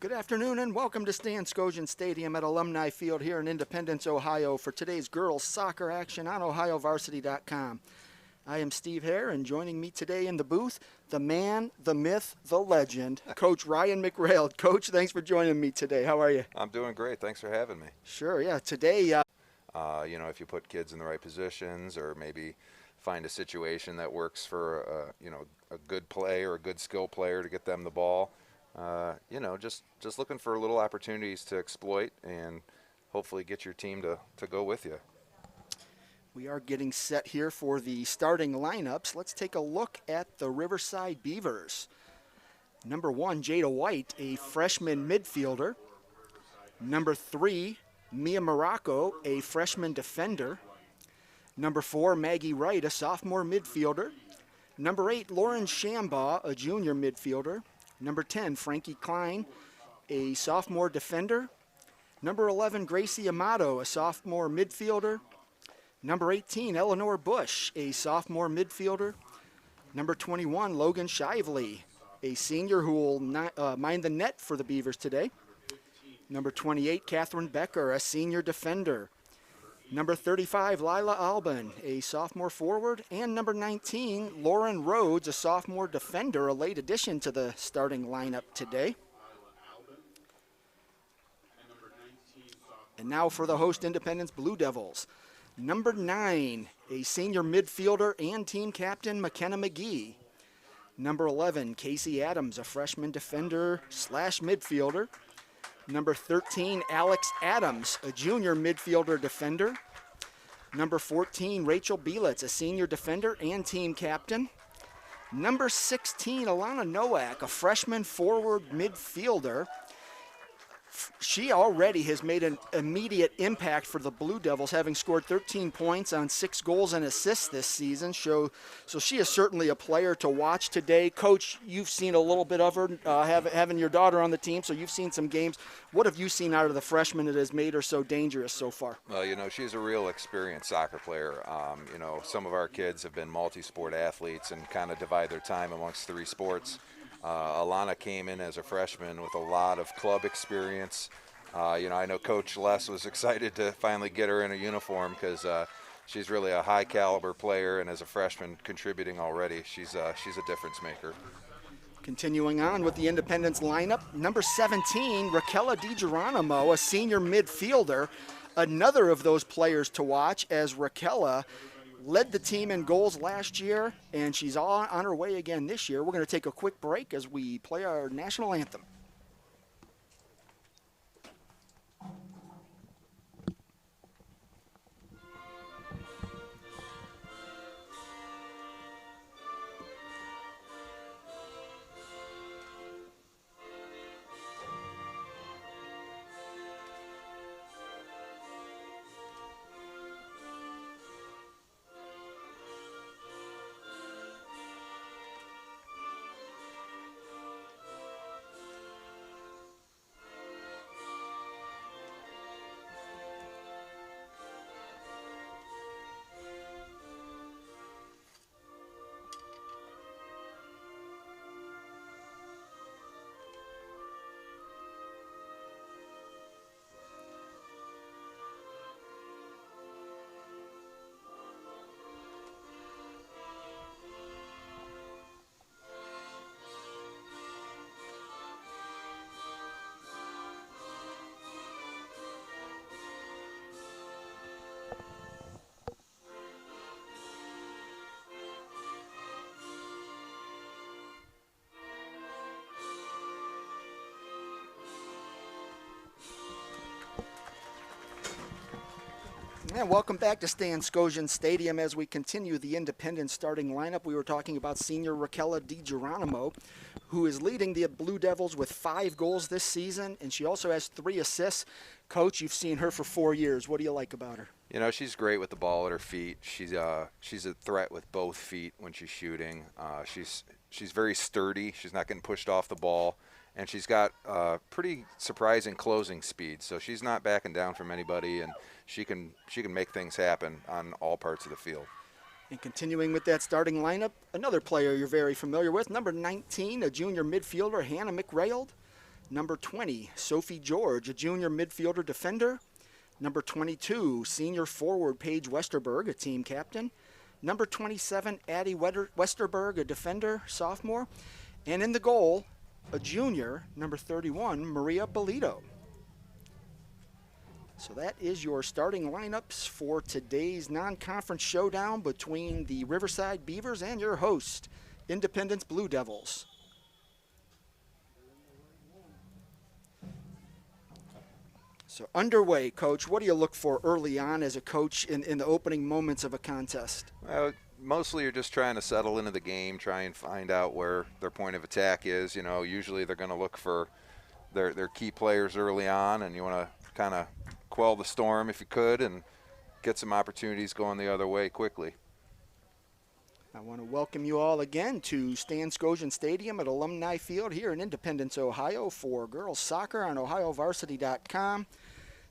Good afternoon and welcome to Stan Scogian Stadium at Alumni Field here in Independence, Ohio for today's girls soccer action on OhioVarsity.com. I am Steve Hare, and joining me today in the booth, the man, the myth, the legend, Coach Ryan McRail. Coach, thanks for joining me today. How are you? I'm doing great. Thanks for having me. Sure, yeah. Today, if you put kids in the right positions or maybe find a situation that works for, a good play or a good skill player to get them the ball, just looking for little opportunities to exploit and hopefully get your team to go with you. we are getting set here for the starting lineups. Let's take a look at the Riverside Beavers. Number 1, Jada White, a freshman midfielder. Number 3, Mia Morocco, a freshman defender. Number 4, Maggie Wright, a sophomore midfielder. Number 8, Lauren Shambaugh, a junior midfielder. Number 10, Frankie Klein, a sophomore defender. Number 11, Gracie Amato, a sophomore midfielder. Number 18, Eleanor Bush, a sophomore midfielder. Number 21, Logan Shively, a senior who will mind the net for the Beavers today. Number 28, Catherine Becker, a senior defender. Number 35, Lila Alban, a sophomore forward. And number 19, Lauren Rhodes, a sophomore defender, a late addition to the starting lineup today. And now for the host Independence Blue Devils. Number 9, a senior midfielder and team captain, McKenna McGee. Number 11, Casey Adams, a freshman defender / midfielder. Number 13, Alex Adams, a junior midfielder defender. Number 14, Rachel Bielitz, a senior defender and team captain. Number 16, Alana Nowak, a freshman forward midfielder. She already has made an immediate impact for the Blue Devils, having scored 13 points on 6 goals and assists this season. So she is certainly a player to watch today. Coach, you've seen a little bit of her, having your daughter on the team, so you've seen some games. What have you seen out of the freshman that has made her so dangerous so far? Well, she's a real experienced soccer player. Some of our kids have been multi-sport athletes and kind of divide their time amongst 3 sports. Alana came in as a freshman with a lot of club experience. I know Coach Les was excited to finally get her in a uniform because she's really a high caliber player, and as a freshman contributing already, she's a difference maker. Continuing on with the Independence lineup, number 17, Raquela De Geronimo, a senior midfielder, another of those players to watch as Raquela led the team in goals last year, and she's on her way again this year. We're going to take a quick break as we play our national anthem. And welcome back to Stan Scogian Stadium as we continue the Independence starting lineup. We were talking about senior Raquela De Geronimo, who is leading the Blue Devils with 5 goals this season, and she also has 3 assists. Coach, you've seen her for 4 years. What do you like about her? She's great with the ball at her feet. She's a threat with both feet when she's shooting. She's very sturdy. She's not getting pushed off the ball. And she's got pretty surprising closing speed, so she's not backing down from anybody, and she can make things happen on all parts of the field. And continuing with that starting lineup, another player you're very familiar with, number 19, a junior midfielder, Hannah McRail. Number 20, Sophie George, a junior midfielder defender. Number 22, senior forward Paige Westerberg, a team captain. Number 27, Addie Westerberg, a defender, sophomore. And in the goal, a junior, number 31, Maria Bolito. So that is your starting lineups for today's non-conference showdown between the Riverside Beavers and your host, Independence Blue Devils. So underway, Coach, what do you look for early on as a coach in the opening moments of a contest? Well, mostly you're just trying to settle into the game, try and find out where their point of attack is. You know, usually they're going to look for their key players early on, and you want to kind of quell the storm if you could and get some opportunities going the other way quickly. I want to welcome you all again to Stan Scotian Stadium at Alumni Field here in Independence, Ohio for girls soccer on OhioVarsity.com.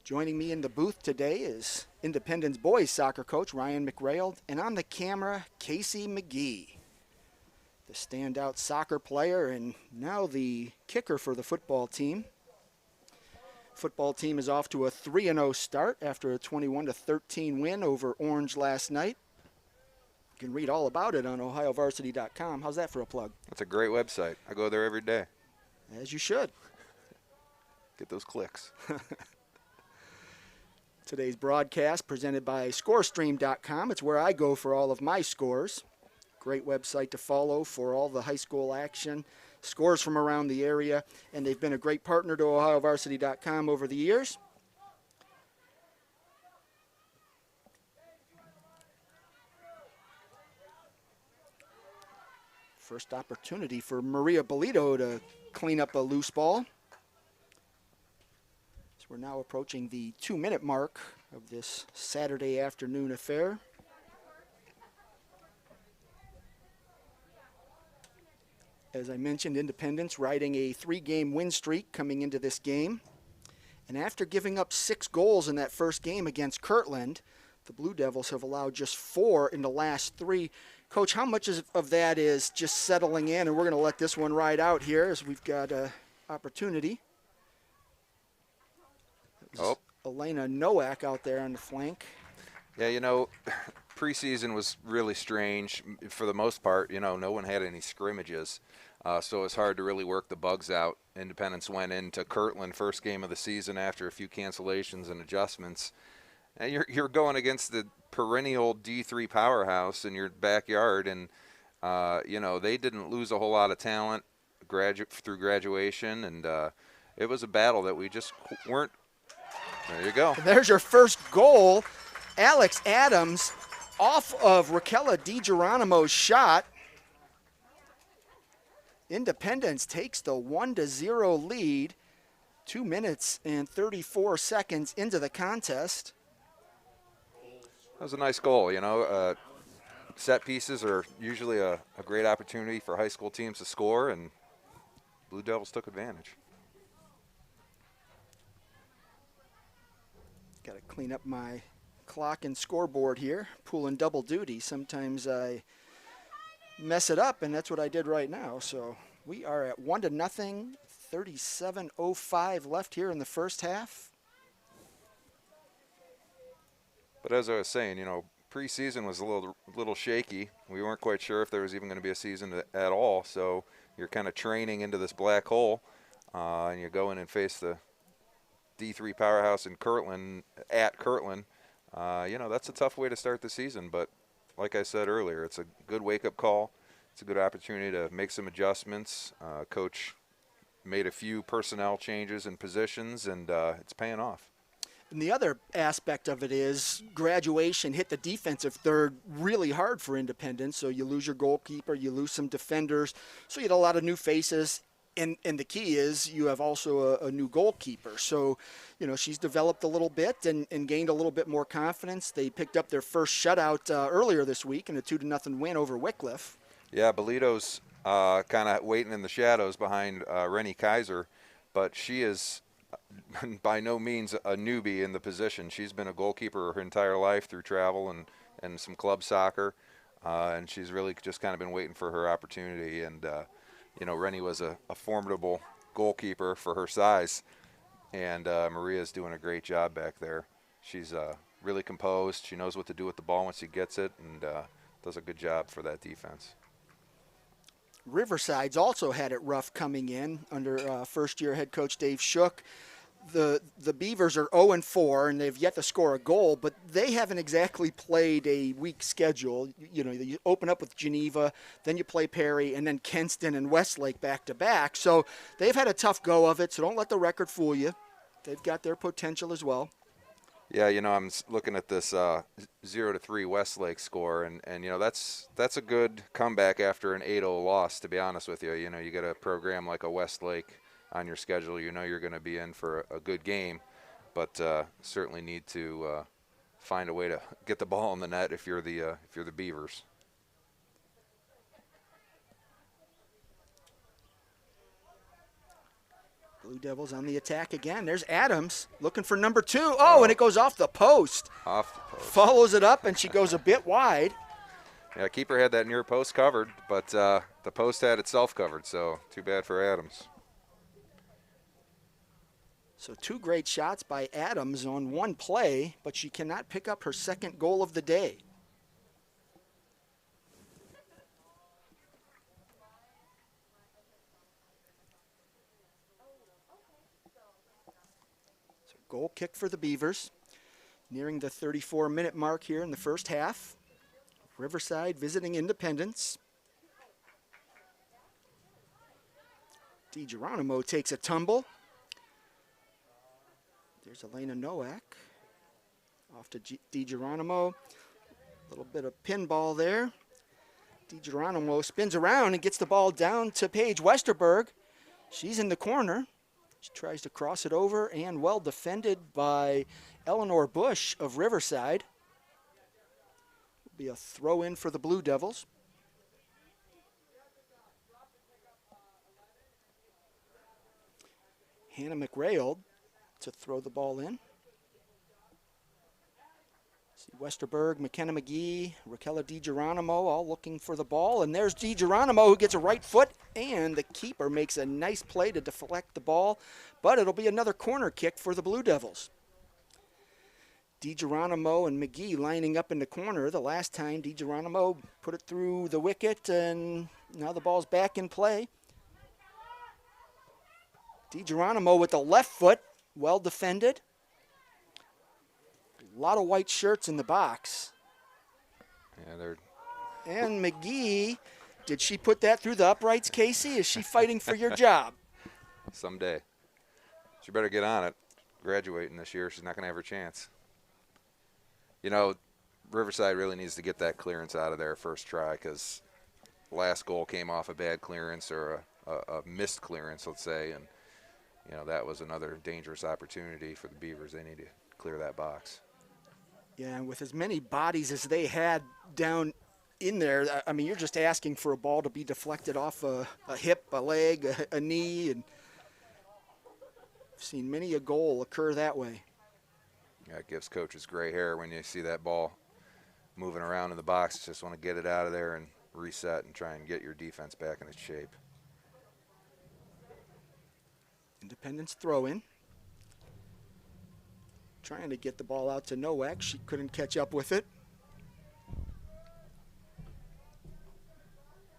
Joining me in the booth today is Independence boys soccer coach Ryan McRail, and on the camera, Casey McGee, the standout soccer player and now the kicker for the football team. Football team is off to a 3-0 start after a 21-13 win over Orange last night. You can read all about it on OhioVarsity.com. How's that for a plug? That's a great website. I go there every day. As you should. Get those clicks. Today's broadcast presented by ScoreStream.com. It's where I go for all of my scores. Great website to follow for all the high school action, scores from around the area, and they've been a great partner to OhioVarsity.com over the years. First opportunity for Maria Bolito to clean up a loose ball. So we're now approaching the 2-minute mark of this Saturday afternoon affair. As I mentioned, Independence riding a 3-game win streak coming into this game. And after giving up 6 goals in that first game against Kirtland, the Blue Devils have allowed just 4 in the last 3. Coach, how much of that is just settling in? And we're going to let this one ride out here as we've got an opportunity. Oh. Elena Nowak out there on the flank. Yeah, you know, preseason was really strange for the most part. You know, no one had any scrimmages, so it was hard to really work the bugs out. Independence went into Kirtland first game of the season after a few cancellations and adjustments. And you're going against the perennial D3 powerhouse in your backyard, and you know, they didn't lose a whole lot of talent through graduation, and it was a battle that we just weren't. There you go. There's your first goal. Alex Adams off of Raquela De Geronimo's shot. Independence takes the 1-0 lead 2 minutes and 34 seconds into the contest. That was a nice goal, you know. Set pieces are usually a great opportunity for high school teams to score, and Blue Devils took advantage. Got to clean up my clock and scoreboard here, pulling double duty. Sometimes I mess it up, and that's what I did right now. So we are at 1-0, 37:05 left here in the first half. But as I was saying, you know, preseason was a little shaky. We weren't quite sure if there was even going to be a season at all. So you're kind of training into this black hole, and you go in and face the D3 powerhouse in Kirtland, at Kirtland. You know, that's a tough way to start the season. But like I said earlier, it's a good wake-up call. It's a good opportunity to make some adjustments. Coach made a few personnel changes and positions, and it's paying off. And the other aspect of it is graduation hit the defensive third really hard for Independence. So you lose your goalkeeper, you lose some defenders. So you had a lot of new faces. And the key is you have also a new goalkeeper. So, you know, she's developed a little bit and gained a little bit more confidence. They picked up their first shutout earlier this week in a 2-0 win over Wycliffe. Yeah, Bolito's kind of waiting in the shadows behind Rennie Kaiser, but she is by no means a newbie in the position. She's been a goalkeeper her entire life through travel and some club soccer, and she's really just kind of been waiting for her opportunity. And you know, Rennie was a formidable goalkeeper for her size. And Maria's doing a great job back there. She's really composed. She knows what to do with the ball once she gets it, and does a good job for that defense. Riverside's also had it rough coming in under first-year head coach Dave Shook. The Beavers are 0-4, and they've yet to score a goal, but they haven't exactly played a weak schedule. You know, you open up with Geneva, then you play Perry, and then Kenston and Westlake back-to-back. So they've had a tough go of it, so don't let the record fool you. They've got their potential as well. Yeah, you know, I'm looking at this 0-3 Westlake score, and you know, that's a good comeback after an 8-0 loss, to be honest with you. You know, you get a program like a Westlake on your schedule, you know you're going to be in for a good game, but certainly need to find a way to get the ball in the net if you're the Beavers. Blue Devils on the attack again. There's Adams looking for number 2. Oh, and it goes off the post. Off the post. Follows it up, and she goes a bit wide. Yeah, keeper had that near post covered, but the post had itself covered, so too bad for Adams. So 2 great shots by Adams on one play, but she cannot pick up her second goal of the day. So goal kick for the Beavers. Nearing the 34-minute mark here in the first half. Riverside visiting Independence. De Geronimo takes a tumble. There's Elena Nowak off to De Geronimo. A little bit of pinball there. De Geronimo spins around and gets the ball down to Paige Westerberg. She's in the corner. She tries to cross it over, and well defended by Eleanor Bush of Riverside. Will be a throw in for the Blue Devils. Hannah McRail to throw the ball in. See Westerberg, McKenna McGee, Raquela De Geronimo all looking for the ball. And there's De Geronimo who gets a right foot, and the keeper makes a nice play to deflect the ball. But it'll be another corner kick for the Blue Devils. De Geronimo and McGee lining up in the corner. The last time De Geronimo put it through the wicket, and now the ball's back in play. De Geronimo with the left foot. Well defended. A lot of white shirts in the box. Yeah, they're. And McGee, did she put that through the uprights, Casey? Is she fighting for your job? Someday. She better get on it. Graduating this year, she's not going to have her chance. You know, Riverside really needs to get that clearance out of there first try, because last goal came off a bad clearance or a missed clearance, let's say, and you know, that was another dangerous opportunity for the Beavers. They need to clear that box. Yeah, and with as many bodies as they had down in there, I mean, you're just asking for a ball to be deflected off a hip, a leg, a knee, and I've seen many a goal occur that way. Yeah, it gives coaches gray hair when you see that ball moving around in the box. Just want to get it out of there and reset and try and get your defense back in its shape. Independence throw in. Trying to get the ball out to Nowak. She couldn't catch up with it.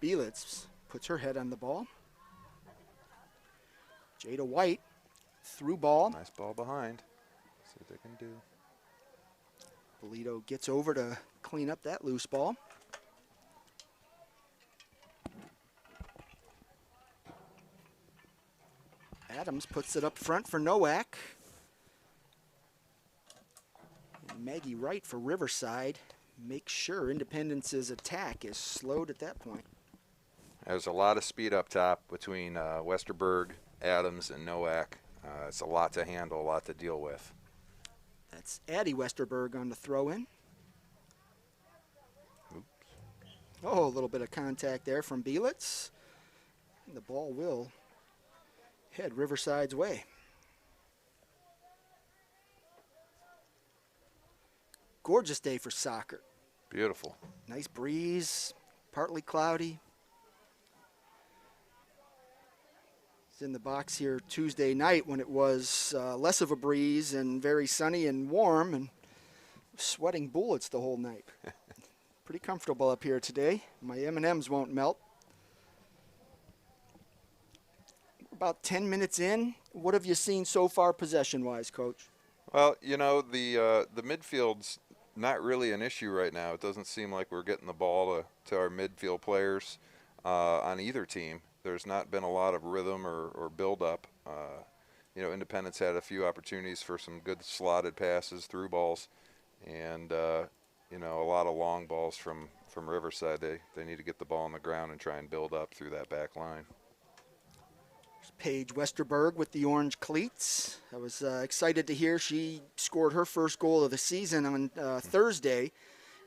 Belitz puts her head on the ball. Jada White, through ball. Nice ball behind. See what they can do. Bolito gets over to clean up that loose ball. Adams puts it up front for Nowak. And Maggie Wright for Riverside makes sure Independence's attack is slowed at that point. There's a lot of speed up top between Westerberg, Adams, and Nowak. It's a lot to handle, a lot to deal with. That's Addie Westerberg on the throw-in. Oh, a little bit of contact there from Belitz. The ball will head Riverside's way. Gorgeous day for soccer. Beautiful. Nice breeze, partly cloudy. was in the box here Tuesday night when it was less of a breeze and very sunny and warm, and sweating bullets the whole night. Pretty comfortable up here today. My M&Ms won't melt. About 10 minutes in. What have you seen so far possession-wise, Coach? Well, you know, the midfield's not really an issue right now. It doesn't seem like we're getting the ball to our midfield players on either team. There's not been a lot of rhythm or build-up. You know, Independence had a few opportunities for some good slotted passes, through balls, and you know, a lot of long balls from Riverside. They need to get the ball on the ground and try and build up through that back line. Paige Westerberg with the orange cleats. I was excited to hear she scored her first goal of the season on Thursday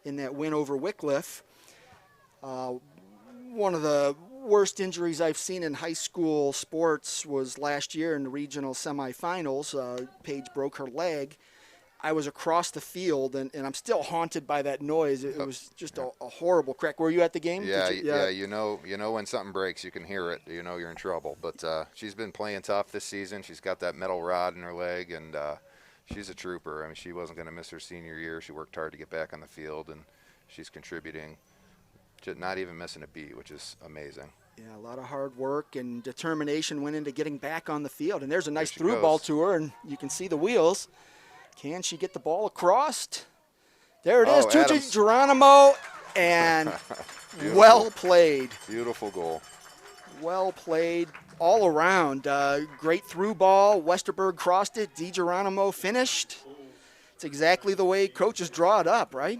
in that win over Wycliffe. One of the worst injuries I've seen in high school sports was last year in the regional semifinals. Paige broke her leg. I was across the field, and I'm still haunted by that noise. It was just a horrible crack. Were you at the game? Yeah, you know when something breaks, you can hear it. You know you're in trouble. But she's been playing tough this season. She's got that metal rod in her leg, and she's a trooper. I mean, she wasn't going to miss her senior year. She worked hard to get back on the field, and she's contributing, just not even missing a beat, which is amazing. Yeah, a lot of hard work and determination went into getting back on the field. And there's a nice through ball to her, and you can see the wheels. Can she get the ball across? There it is, to Geronimo, and well played. Beautiful goal. Well played all around. Great through ball. Westerberg crossed it. De Geronimo finished. It's exactly the way coaches draw it up, right?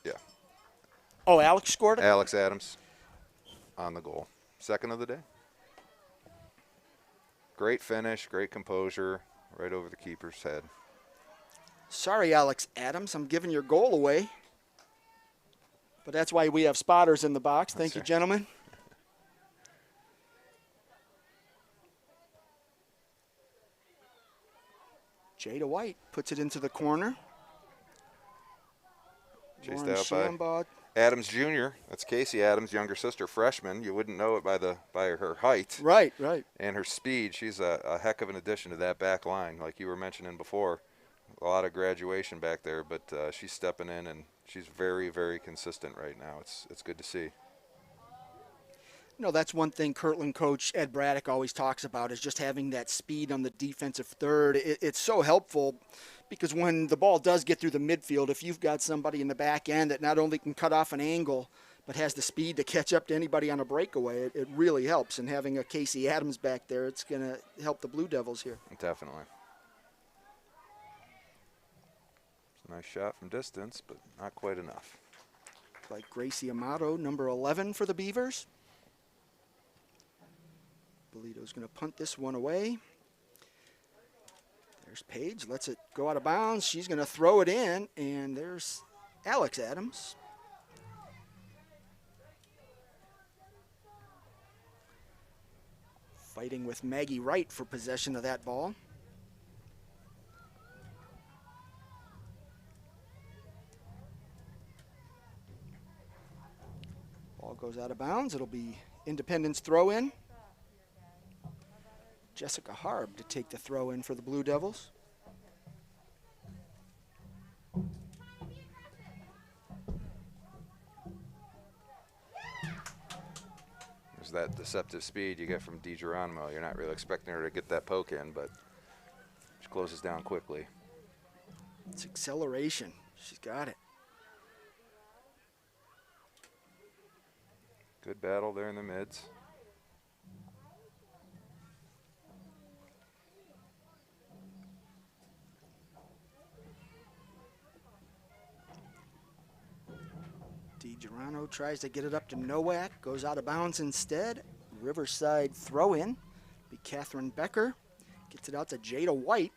Yeah. Oh, Alex scored it? Alex Adams on the goal. Second of the day. Great finish, great composure, right over the keeper's head. Sorry, Alex Adams, I'm giving your goal away. But that's why we have spotters in the box. Thank you, gentlemen. Jada White puts it into the corner. Chased out by Adams Jr. That's Casey Adams' younger sister, freshman. You wouldn't know it by her height. Right. And her speed. She's a heck of an addition to that back line, like you were mentioning before. A lot of graduation back there, but she's stepping in, and she's very, very consistent right now. It's good to see. You know, that's one thing Kirtland coach Ed Braddock always talks about, is just having that speed on the defensive third. It's so helpful because when the ball does get through the midfield, if you've got somebody in the back end that not only can cut off an angle but has the speed to catch up to anybody on a breakaway, it really helps. And having a Casey Adams back there, it's going to help the Blue Devils here. Definitely. It's a nice shot from distance, but not quite enough. Like Gracie Amato, number 11 for the Beavers. Bolito's going to punt this one away. There's Paige, lets it go out of bounds. She's going to throw it in, and there's Alex Adams. Fighting with Maggie Wright for possession of that ball. Ball goes out of bounds. It'll be Independence throw in. Jessica Harb to take the throw in for the Blue Devils. There's that deceptive speed you get from De Geronimo. You're not really expecting her to get that poke in, but she closes down quickly. It's acceleration. She's got it. Good battle there in the mids. De Geronimo tries to get it up to Nowak, goes out of bounds instead. Riverside throw in. Be Catherine Becker. Gets it out to Jada White.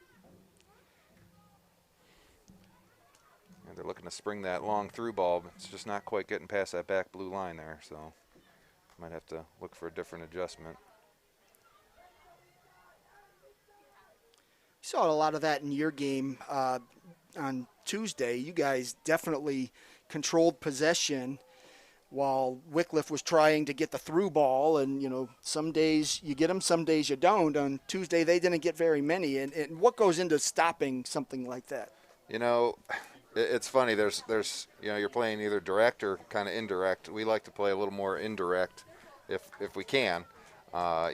And they're looking to spring that long through ball, but it's just not quite getting past that back blue line there, so might have to look for a different adjustment. You saw a lot of that in your game on Tuesday. You guys definitely controlled possession, while Wycliffe was trying to get the through ball. And, you know, some days you get them, some days you don't. On Tuesday, they didn't get very many. And what goes into stopping something like that? You know, it's funny. There's you know, you're playing either direct or kind of indirect. We like to play a little more indirect if we can,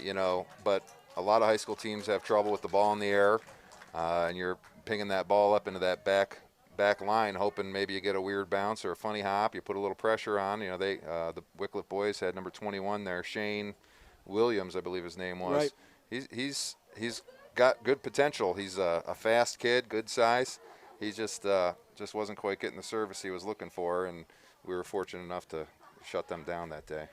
you know, but a lot of high school teams have trouble with the ball in the air, and you're pinging that ball up into that back line, hoping maybe you get a weird bounce or a funny hop. You put a little pressure on. You know, the Wycliffe boys had number 21 there, Shane Williams, I believe his name was. Right. He's got good potential. He's a fast kid, good size. He just wasn't quite getting the service he was looking for, and we were fortunate enough to shut them down that day.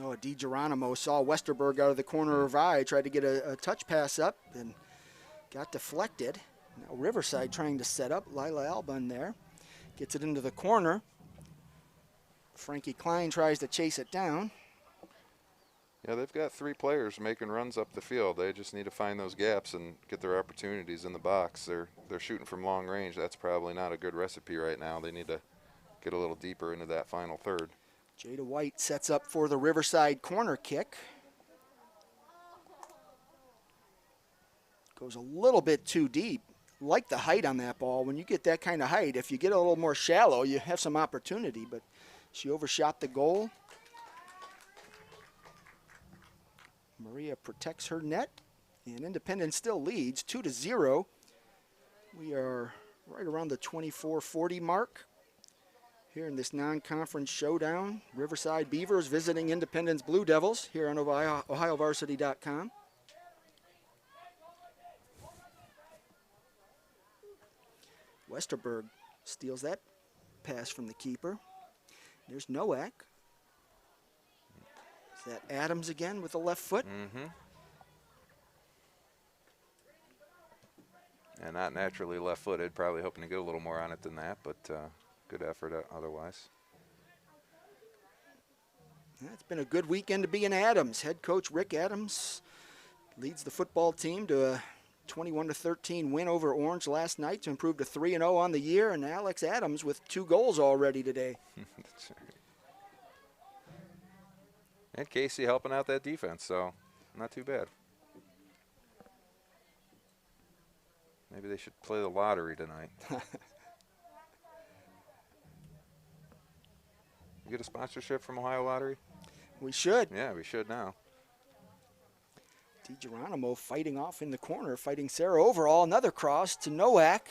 Oh, De Geronimo saw Westerberg out of the corner of eye, tried to get a touch pass up and got deflected. Now Riverside trying to set up. Lila Albon there. Gets it into the corner. Frankie Klein tries to chase it down. Yeah, they've got 3 players making runs up the field. They just need to find those gaps and get their opportunities in the box. They're shooting from long range. That's probably not a good recipe right now. They need to get a little deeper into that final third. Jada White sets up for the Riverside corner kick. Goes a little bit too deep. Like the height on that ball. When you get that kind of height, if you get a little more shallow, you have some opportunity. But she overshot the goal. Maria protects her net, and Independence still leads 2-0. We are right around the 24-40 mark here in this non-conference showdown. Riverside Beavers visiting Independence Blue Devils here on OhioVarsity.com. Westerberg steals that pass from the keeper. There's Nowak. Is that Adams again with the left foot? Mm-hmm. And not naturally left-footed, probably hoping to get a little more on it than that, but good effort otherwise. Yeah, it's been a good weekend to be in Adams. Head coach Rick Adams leads the football team to a 21-13 win over Orange last night to improve to 3-0 on the year, and Alex Adams with 2 goals already today. That's right. And Casey helping out that defense, so not too bad. Maybe they should play the lottery tonight. You get a sponsorship from Ohio Lottery? We should. Yeah, we should now. De Geronimo fighting off in the corner, fighting Sarah Overall. Another cross to Nowak.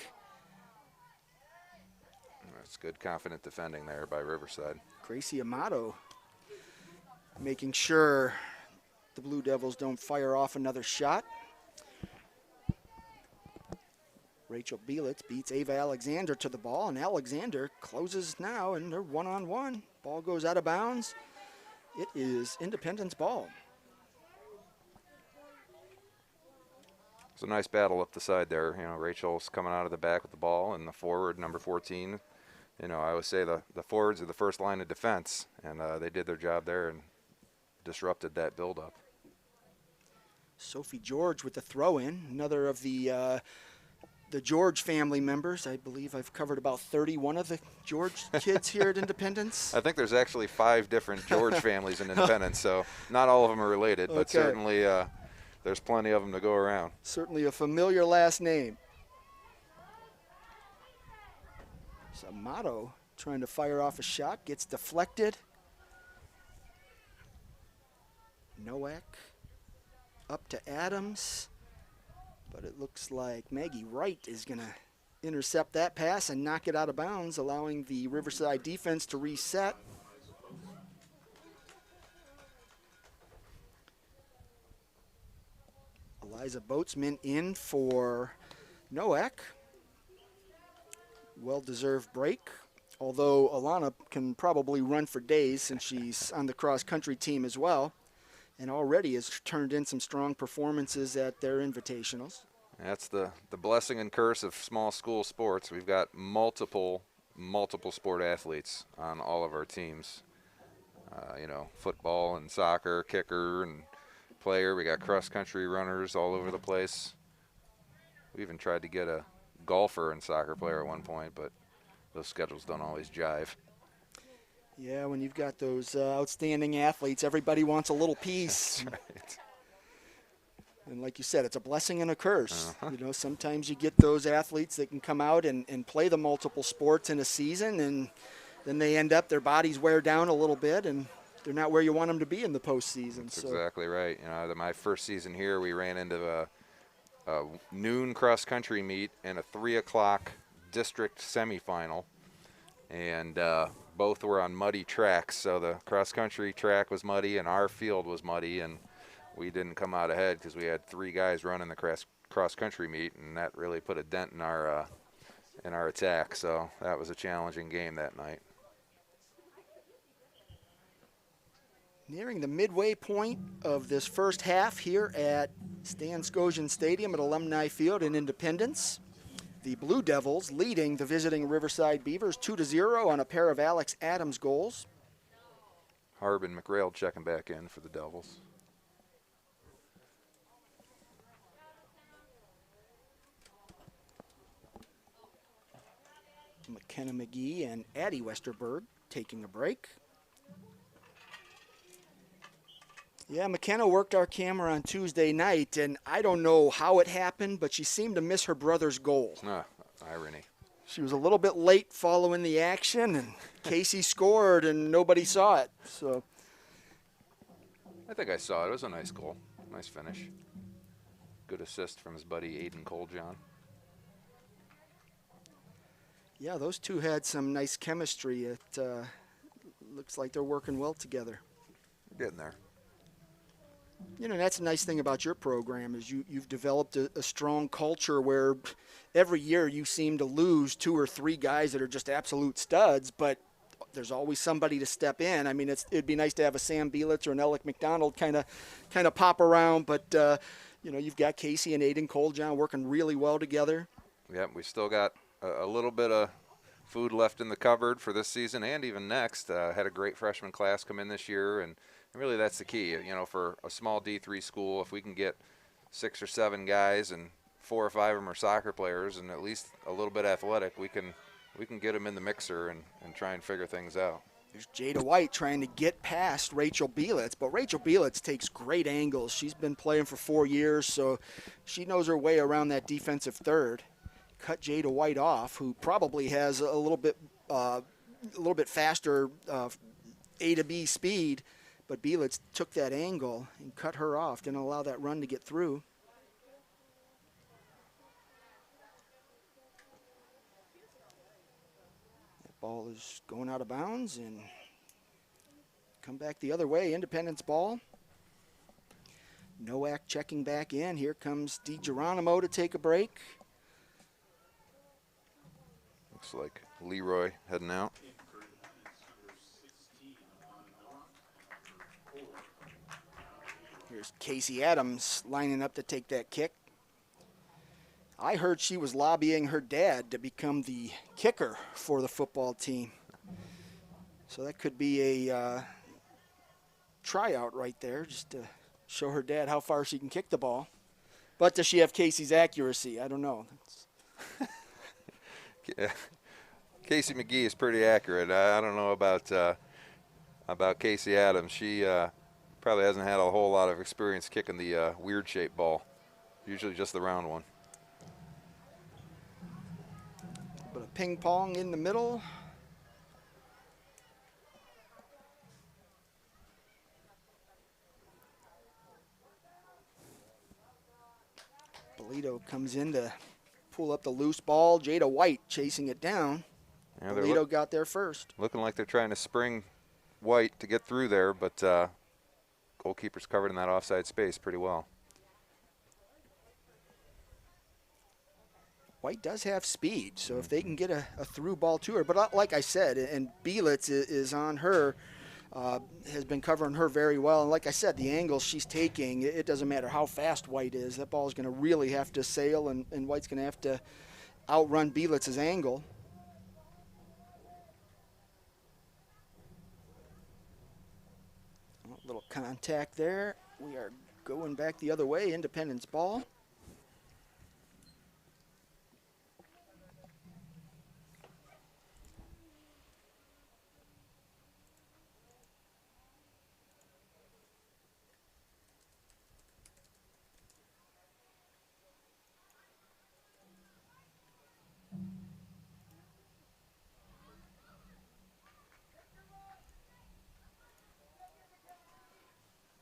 That's good, confident defending there by Riverside. Gracie Amato making sure the Blue Devils don't fire off another shot. Rachel Bielitz beats Ava Alexander to the ball, and Alexander closes now, and they're one-on-one. Ball goes out of bounds. It is Independence ball. It's a nice battle up the side there. You know, Rachel's coming out of the back with the ball, and the forward, number 14. You know, I always say the forwards are the first line of defense, and they did their job there and disrupted that buildup. Sophie George with the throw-in, another of the George family members. I believe I've covered about 31 of the George kids here at Independence. I think there's actually 5 different George families in Independence, so not all of them are related, but certainly there's plenty of them to go around. Certainly a familiar last name. Amato trying to fire off a shot, gets deflected. Nowak up to Adams, but it looks like Maggie Wright is going to intercept that pass and knock it out of bounds, allowing the Riverside defense to reset. Eliza Boatsman in for Nowak. Well-deserved break, although Alana can probably run for days since she's on the cross-country team as well, and already has turned in some strong performances at their invitationals. That's the blessing and curse of small school sports. We've got multiple sport athletes on all of our teams. You know, football and soccer, kicker and player. We got cross-country runners all over the place. We even tried to get a golfer and soccer player at one point, but those schedules don't always jive. Yeah, when you've got those outstanding athletes, everybody wants a little piece. That's right. And like you said, it's a blessing and a curse. Uh-huh. You know, sometimes you get those athletes that can come out and play the multiple sports in a season, and then they end up, their bodies wear down a little bit, and they're not where you want them to be in the postseason. That's exactly right. You know, my first season here, we ran into a noon cross-country meet and a 3 o'clock district semifinal, and both were on muddy tracks. So the cross-country track was muddy and our field was muddy, and we didn't come out ahead because we had 3 guys running the cross-country meet, and that really put a dent in our attack. So that was a challenging game that night. Nearing the midway point of this first half here at Stan Scotian Stadium at Alumni Field in Independence. The Blue Devils leading the visiting Riverside Beavers 2-0 on a pair of Alex Adams goals. Harb and McRail checking back in for the Devils. McKenna McGee and Addie Westerberg taking a break. Yeah, McKenna worked our camera on Tuesday night, and I don't know how it happened, but she seemed to miss her brother's goal. Irony. She was a little bit late following the action, and Casey scored, and nobody saw it. So I think I saw it. It was a nice goal. Nice finish. Good assist from his buddy Aiden Coljohn. yeah, those two had some nice chemistry. It looks like they're working well together. Getting there. You know, that's a nice thing about your program is you've developed a strong culture where every year you seem to lose 2 or 3 guys that are just absolute studs, but there's always somebody to step in. I mean, it'd be nice to have a Sam Bielitz or an Alec McDonald kind of pop around, but you know, you've got Casey and Aiden Coljohn working really well together. Yep, we still got a little bit of food left in the cupboard for this season and even next. Had a great freshman class come in this year, and really that's the key. You know, for a small D3 school, if we can get 6 or 7 guys and 4 or 5 of them are soccer players and at least a little bit athletic, we can get them in the mixer and try and figure things out. There's Jada White trying to get past Rachel Bielitz, but Rachel Bielitz takes great angles. She's been playing for 4 years, so she knows her way around that defensive third. Cut Jada White off, who probably has a little bit faster A to B speed, but Bielitz took that angle and cut her off, didn't allow that run to get through. That ball is going out of bounds and come back the other way. Independence ball. Nowak checking back in. Here comes De Geronimo to take a break. Looks like Leroy heading out. Here's Casey Adams lining up to take that kick. I heard she was lobbying her dad to become the kicker for the football team. So that could be a tryout right there, just to show her dad how far she can kick the ball. But does she have Casey's accuracy? I don't know. Casey McGee is pretty accurate. I don't know about Casey Adams. She probably hasn't had a whole lot of experience kicking the weird-shaped ball. Usually just the round one. But a ping pong in the middle. Bolito comes in to pull up the loose ball. Jada White chasing it down. Yeah, Bolito got there first. Looking like they're trying to spring White to get through there, but goalkeeper's covered in that offside space pretty well. White does have speed, so if they can get a through ball to her. But like I said, and Bielitz is on her, has been covering her very well. And like I said, the angles she's taking, it doesn't matter how fast White is. That ball is going to really have to sail, and White's going to have to outrun Bielitz's angle. A little contact there. We are going back the other way. Independence ball.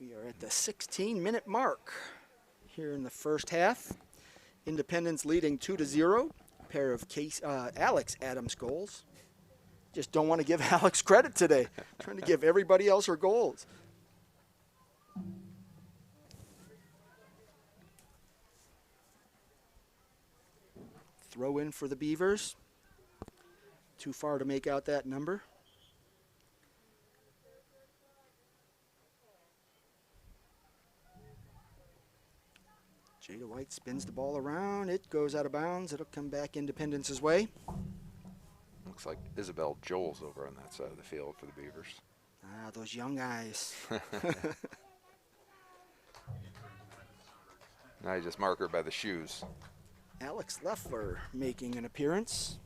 We are at the 16-minute mark here in the first half. Independence leading 2-0. A pair of Alex Adams goals. Just don't want to give Alex credit today. Trying to give everybody else her goals. Throw in for the Beavers. Too far to make out that number. Jada White spins the ball around. It goes out of bounds. It'll come back Independence's way. Looks like Isabel Joel's over on that side of the field for the Beavers. Ah, those young eyes. Now you just mark her by the shoes. Alex Leffler making an appearance.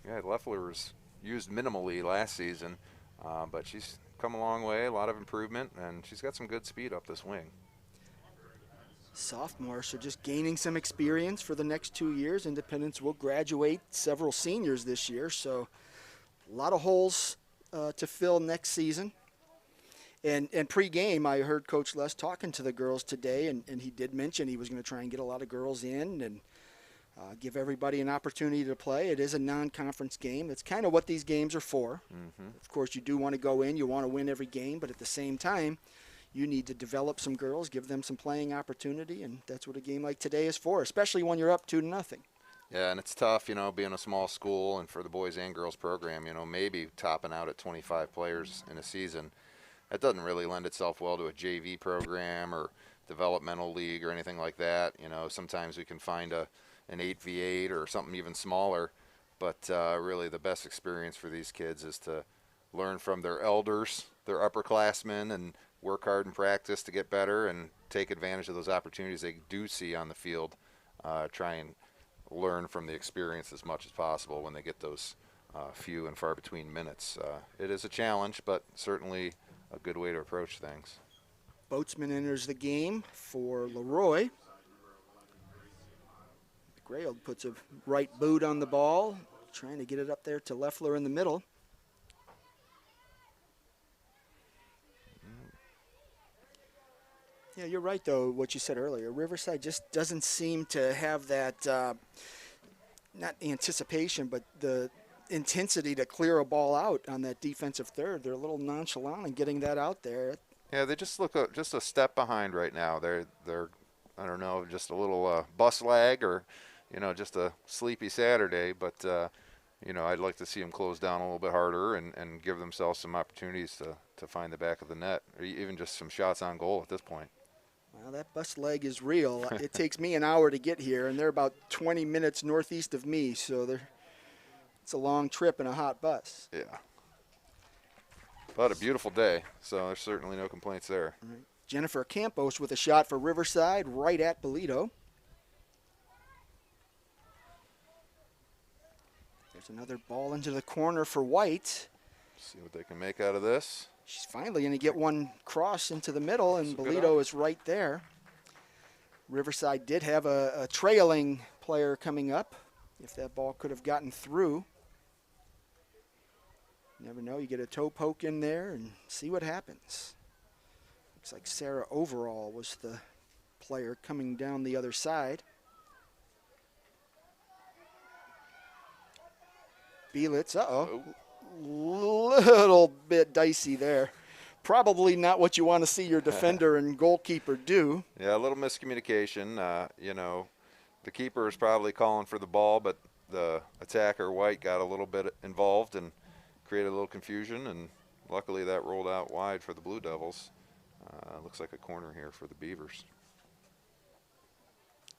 Yeah, Leffler was used minimally last season, but she's come a long way, a lot of improvement, and she's got some good speed up this wing. Sophomore, so just gaining some experience for the next 2 years. Independence will graduate several seniors this year, so a lot of holes to fill next season. And pre-game, I heard Coach Les talking to the girls today, and he did mention he was going to try and get a lot of girls in and give everybody an opportunity to play. It is a non-conference game. That's kind of what these games are for. Mm-hmm. Of course, you do want to go in. You want to win every game, but at the same time, you need to develop some girls, give them some playing opportunity, and that's what a game like today is for, especially when you're up 2-0. Yeah, and it's tough, being a small school and for the boys and girls program, maybe topping out at 25 players in a season. That doesn't really lend itself well to a JV program or developmental league or anything like that. Sometimes we can find an 8v8 or something even smaller, but really the best experience for these kids is to learn from their elders, their upperclassmen, and work hard in practice to get better and take advantage of those opportunities they do see on the field. Try and learn from the experience as much as possible when they get those few and far between minutes. It is a challenge, but certainly a good way to approach things. Boatsman enters the game for Leroy. Grail puts a right boot on the ball, trying to get it up there to Leffler in the middle. Yeah, you're right, though, what you said earlier. Riverside just doesn't seem to have that, not anticipation, but the intensity to clear a ball out on that defensive third. They're a little nonchalant in getting that out there. Yeah, they just look just a step behind right now. They're I don't know, just a little bus lag or, just a sleepy Saturday. But, I'd like to see them close down a little bit harder and give themselves some opportunities to find the back of the net, or even just some shots on goal at this point. Well, that bus leg is real. It takes me an hour to get here, and they're about 20 minutes northeast of me, so it's a long trip in a hot bus. Yeah. But a beautiful day, so there's certainly no complaints there. Right. Jennifer Campos with a shot for Riverside right at Bolito. There's another ball into the corner for White. See what they can make out of this. She's finally going to get one cross into the middle, and Bolito is right there. Riverside did have a trailing player coming up. If that ball could have gotten through. Never know. You get a toe poke in there and see what happens. Looks like Sarah Overall was the player coming down the other side. Belitz, little bit dicey there. Probably not what you want to see your defender and goalkeeper do. Yeah, a little miscommunication. The keeper is probably calling for the ball, but the attacker, White, got a little bit involved and created a little confusion, and luckily that rolled out wide for the Blue Devils. Looks like a corner here for the Beavers.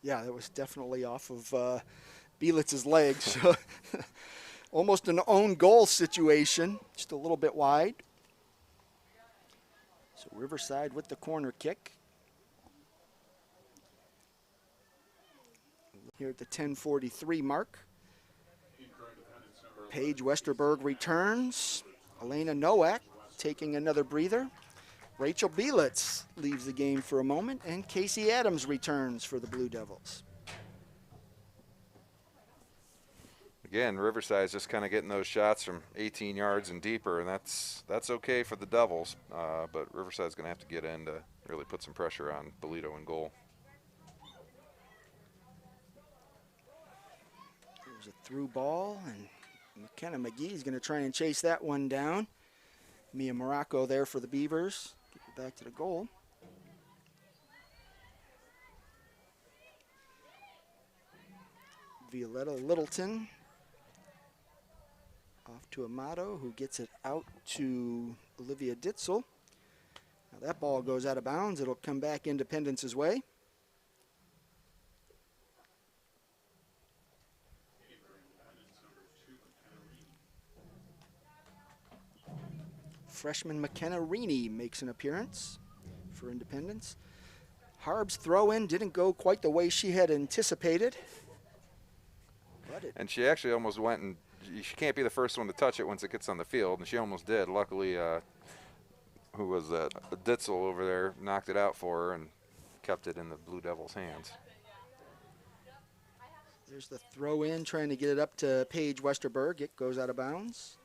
Yeah, that was definitely off of Belitz's legs. So almost an own goal situation, just a little bit wide. So Riverside with the corner kick. Here at the 10:43 mark. Paige Westerberg returns. Elena Nowak taking another breather. Rachel Belitz leaves the game for a moment, and Casey Adams returns for the Blue Devils. The Again, Riverside's just kind of getting those shots from 18 yards and deeper, and that's okay for the Devils. But Riverside's going to have to get in to really put some pressure on Bolito in goal. There's a through ball, and McKenna McGee is going to try and chase that one down. Mia Morocco there for the Beavers. Get it back to the goal. Violetta Littleton off to Amato, who gets it out to Olivia Ditzel. Now that ball goes out of bounds. It'll come back Independence's way. Freshman McKenna Reaney makes an appearance for Independence. Harb's throw-in didn't go quite the way she had anticipated. And she actually almost went, and she can't be the first one to touch it once it gets on the field, and she almost did. Luckily, who was that? Ditzel over there knocked it out for her and kept it in the Blue Devils' hands. There's the throw-in, trying to get it up to Paige Westerberg. It goes out of bounds.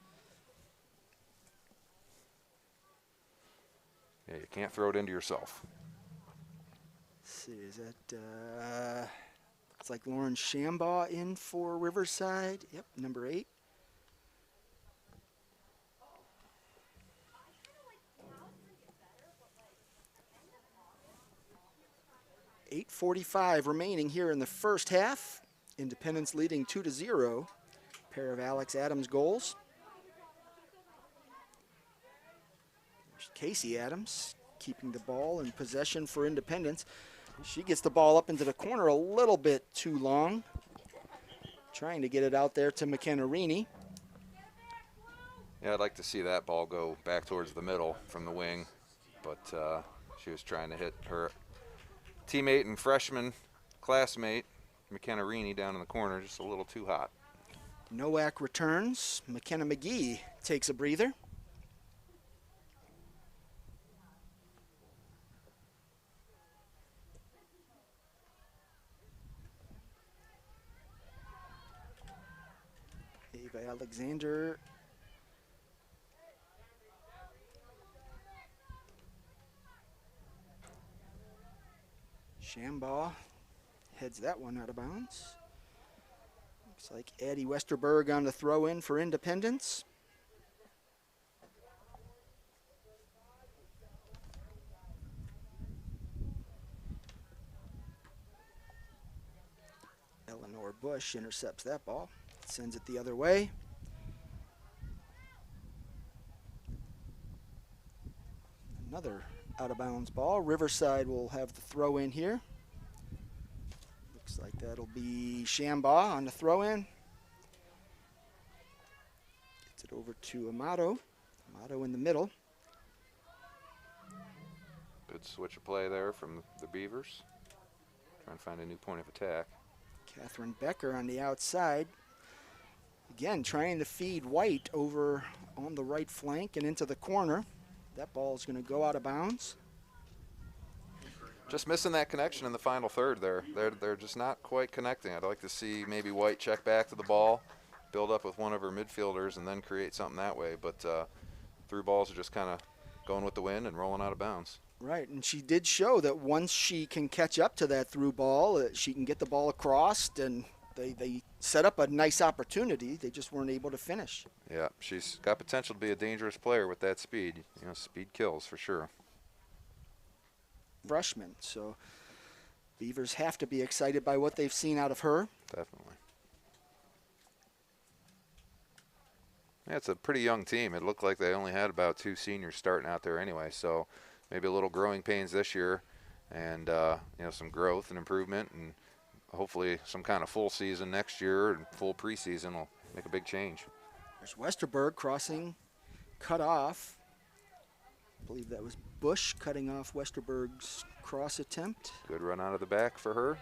Yeah, you can't throw it into yourself. Let's see, is that, it's like Lauren Shambaugh in for Riverside. Yep, number 8. .8:45 remaining here in the first half. Independence leading 2-0. Pair of Alex Adams goals. Casey Adams keeping the ball in possession for Independence. She gets the ball up into the corner a little bit too long. Trying to get it out there to McKenna Reaney. Yeah, I'd like to see that ball go back towards the middle from the wing, but she was trying to hit her teammate and freshman classmate, McKenna Reaney, down in the corner, just a little too hot. Nowak returns. McKenna McGee takes a breather. Alexander. Shambaugh heads that one out of bounds. Looks like Addie Westerberg on the throw-in for Independence. Eleanor Bush intercepts that ball. Sends it the other way. Another out-of-bounds ball. Riverside will have the throw-in here. Looks like that'll be Shambaugh on the throw-in. Gets it over to Amato. Amato in the middle. Good switch of play there from the Beavers. Trying to find a new point of attack. Catherine Becker on the outside. Again, trying to feed White over on the right flank and into the corner. That ball is going to go out of bounds. Just missing that connection in the final third there. They're just not quite connecting. I'd like to see maybe White check back to the ball, build up with one of her midfielders, and then create something that way. But through balls are just kind of going with the wind and rolling out of bounds. Right, and she did show that once she can catch up to that through ball, she can get the ball across, and they set up a nice opportunity. They just weren't able to finish. Yeah, she's got potential to be a dangerous player with that speed. You know, speed kills for sure. Freshman, so Beavers have to be excited by what they've seen out of her. Definitely. Yeah, it's a pretty young team. It looked like they only had about 2 seniors starting out there anyway, so maybe a little growing pains this year, and you know, some growth and improvement, and hopefully some kind of full season next year and full preseason will make a big change. There's Westerberg crossing, cut off. I believe that was Bush cutting off Westerberg's cross attempt. Good run out of the back for her.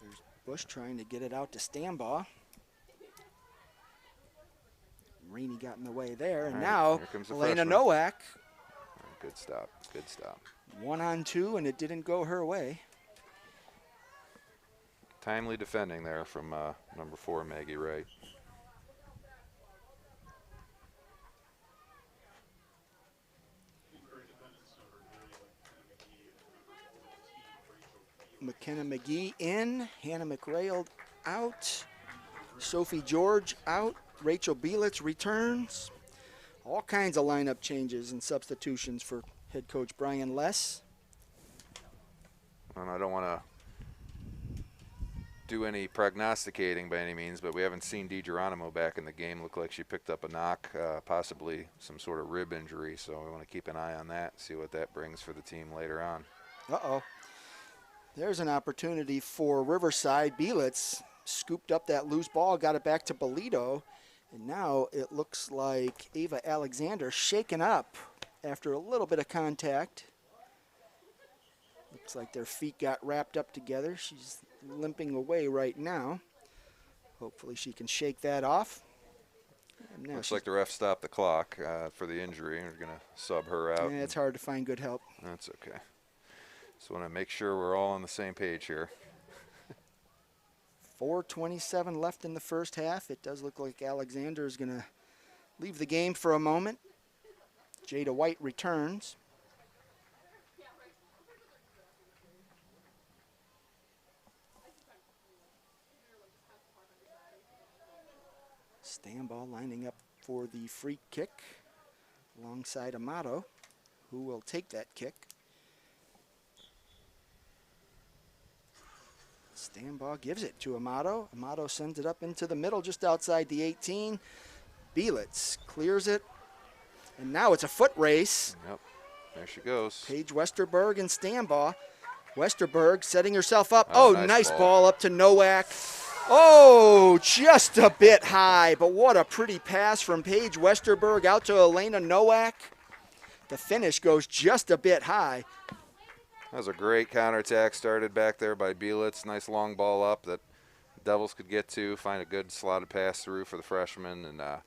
There's Bush trying to get it out to Stambaugh. Rainey got in the way there, and right, now Elena freshman. Nowak. Good stop, good stop. 1-on-2, and it didn't go her way. Timely defending there from number 4, Maggie Ray. McKenna McGee in, Hannah McRail out, Sophie George out, Rachel Bielitz returns. All kinds of lineup changes and substitutions for head coach Brian Less. And I don't want to do any prognosticating by any means, but we haven't seen De Geronimo back in the game. Looked like she picked up a knock, possibly some sort of rib injury, so we want to keep an eye on that, see what that brings for the team later on. Uh-oh. There's an opportunity for Riverside. Bielitz scooped up that loose ball, got it back to Bolito, and now it looks like Ava Alexander shaken up after a little bit of contact. Looks like their feet got wrapped up together. She's limping away right now. Hopefully she can shake that off. Looks like the ref stopped the clock for the injury. We're going to sub her out. Yeah, it's hard to find good help. That's okay. Just want to make sure we're all on the same page here. 4:27 left in the first half. It does look like Alexander is going to leave the game for a moment. Jada White returns. Stambaugh lining up for the free kick alongside Amato, who will take that kick. Stambaugh gives it to Amato. Amato sends it up into the middle just outside the 18. Bielitz clears it. And now it's a foot race. Yep, there she goes. Paige Westerberg and Stambaugh. Westerberg setting herself up. Oh, nice ball up to Nowak. Oh, just a bit high, but what a pretty pass from Paige Westerberg out to Elena Nowak. The finish goes just a bit high. That was a great counterattack started back there by Bielitz. Nice long ball up that Devils could get to, find a good slotted pass through for the freshman, and a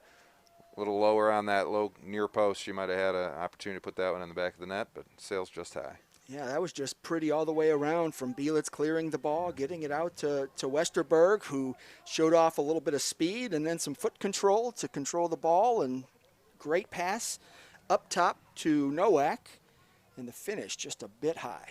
little lower on that low near post. She might have had an opportunity to put that one in the back of the net, but sails just high. Yeah, that was just pretty all the way around, from Bielitz clearing the ball, getting it out to Westerberg, who showed off a little bit of speed and then some foot control to control the ball, and great pass up top to Nowak, and the finish just a bit high.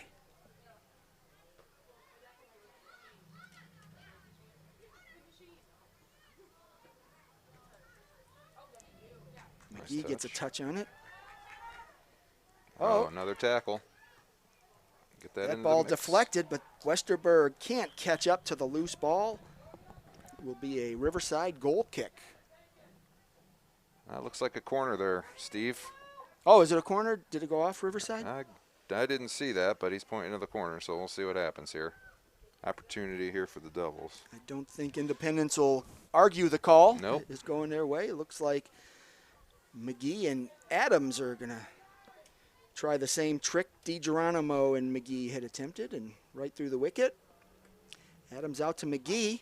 McGee gets a touch on it. Oh, another tackle. Get that ball deflected, but Westerberg can't catch up to the loose ball. It will be a Riverside goal kick. Looks like a corner there, Steve. Oh, is it a corner? Did it go off Riverside? I didn't see that, but he's pointing to the corner, so we'll see what happens here. Opportunity here for the Devils. I don't think Independence will argue the call. Nope. It's going their way. It looks like McGee and Adams are going to try the same trick De Geronimo and McGee had attempted, and right through the wicket. Adams out to McGee.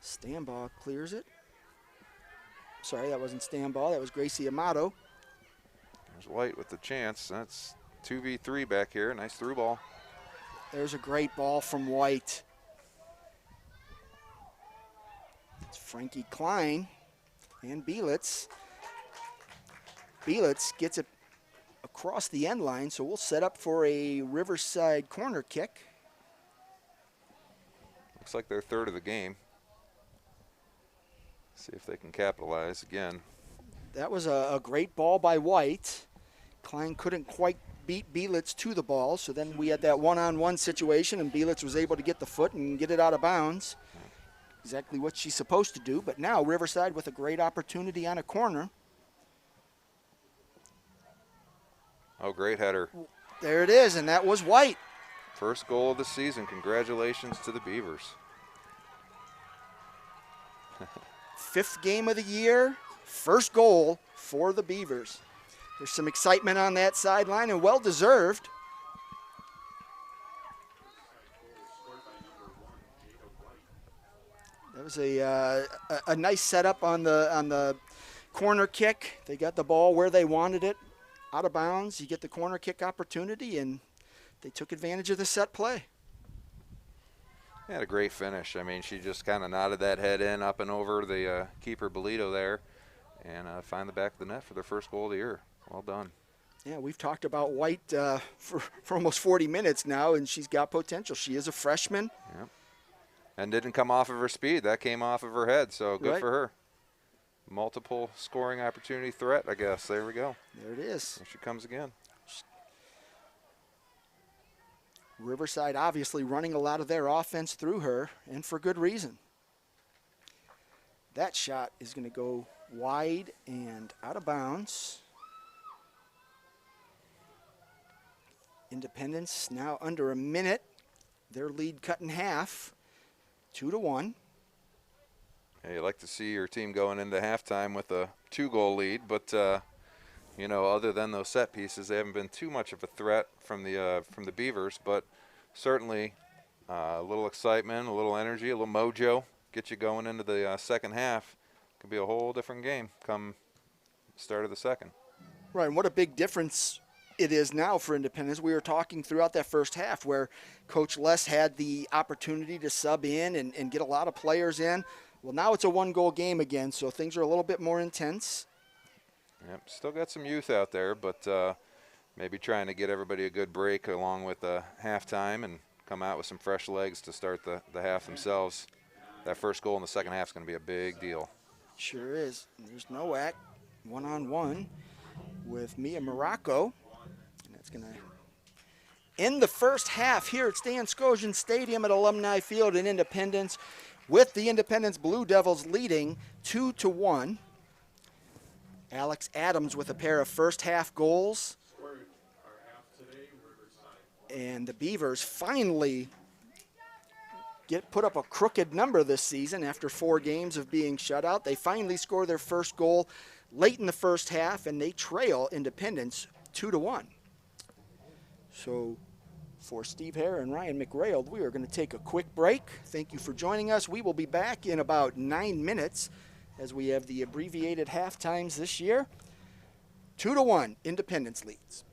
Stambaugh clears it. Sorry, that wasn't Stambaugh. That was Gracie Amato. There's White with the chance. That's 2v3 back here. Nice through ball. There's a great ball from White. It's Frankie Klein and Bielitz. Bielitz gets it across the end line, so we'll set up for a Riverside corner kick. Looks like they're third of the game. See if they can capitalize again. That was a great ball by White. Klein couldn't quite beat Bielitz to the ball, so then we had that one-on-one situation, and Bielitz was able to get the foot and get it out of bounds. Exactly what she's supposed to do, but now Riverside with a great opportunity on a corner. Oh, great header. There it is, and that was White. First goal of the season. Congratulations to the Beavers. 5th game of the year, first goal for the Beavers. There's some excitement on that sideline, and well-deserved. That was a nice setup on the corner kick. They got the ball where they wanted it, out of bounds. You get the corner kick opportunity, and they took advantage of the set play. Had a great finish. I mean, she just kind of nodded that head in up and over the keeper Bolito there, and find the back of the net for their first goal of the year. Well done. Yeah, we've talked about White for almost 40 minutes now, and she's got potential. She is a freshman. Yep. And didn't come off of her speed. That came off of her head, so good Right. for her. Multiple scoring opportunity threat, I guess. There we go. There it is. Here she comes again. Riverside obviously running a lot of their offense through her, and for good reason. That shot is going to go wide and out of bounds. Independence now under a minute. Their lead cut in half, 2-1. Hey, you like to see your team going into halftime with a 2-goal lead, but you know, other than those set pieces, they haven't been too much of a threat from the Beavers. But certainly, a little excitement, a little energy, a little mojo, get you going into the second half. Could be a whole different game come start of the second. Right, and what a big difference it is now for Independence. We were talking throughout that first half where Coach Les had the opportunity to sub in and get a lot of players in. Well, now it's a one-goal game again, so things are a little bit more intense. Yep, still got some youth out there, but maybe trying to get everybody a good break along with halftime and come out with some fresh legs to start the half themselves. That first goal in the second half is going to be a big deal. Sure is. There's Nowak one-on-one with Mia Morocco. And that's going to end the first half here at Stan Scotian Stadium at Alumni Field in Independence, with the Independence Blue Devils leading 2-1. Alex Adams with a pair of first half goals. And the Beavers finally put up a crooked number this season after 4 games of being shut out. They finally score their first goal late in the first half, and they trail Independence 2-1. So for Steve Hare and Ryan McRail, we are going to take a quick break. Thank you for joining us. We will be back in about 9 minutes as we have the abbreviated half times this year. 2-1, Independence leads.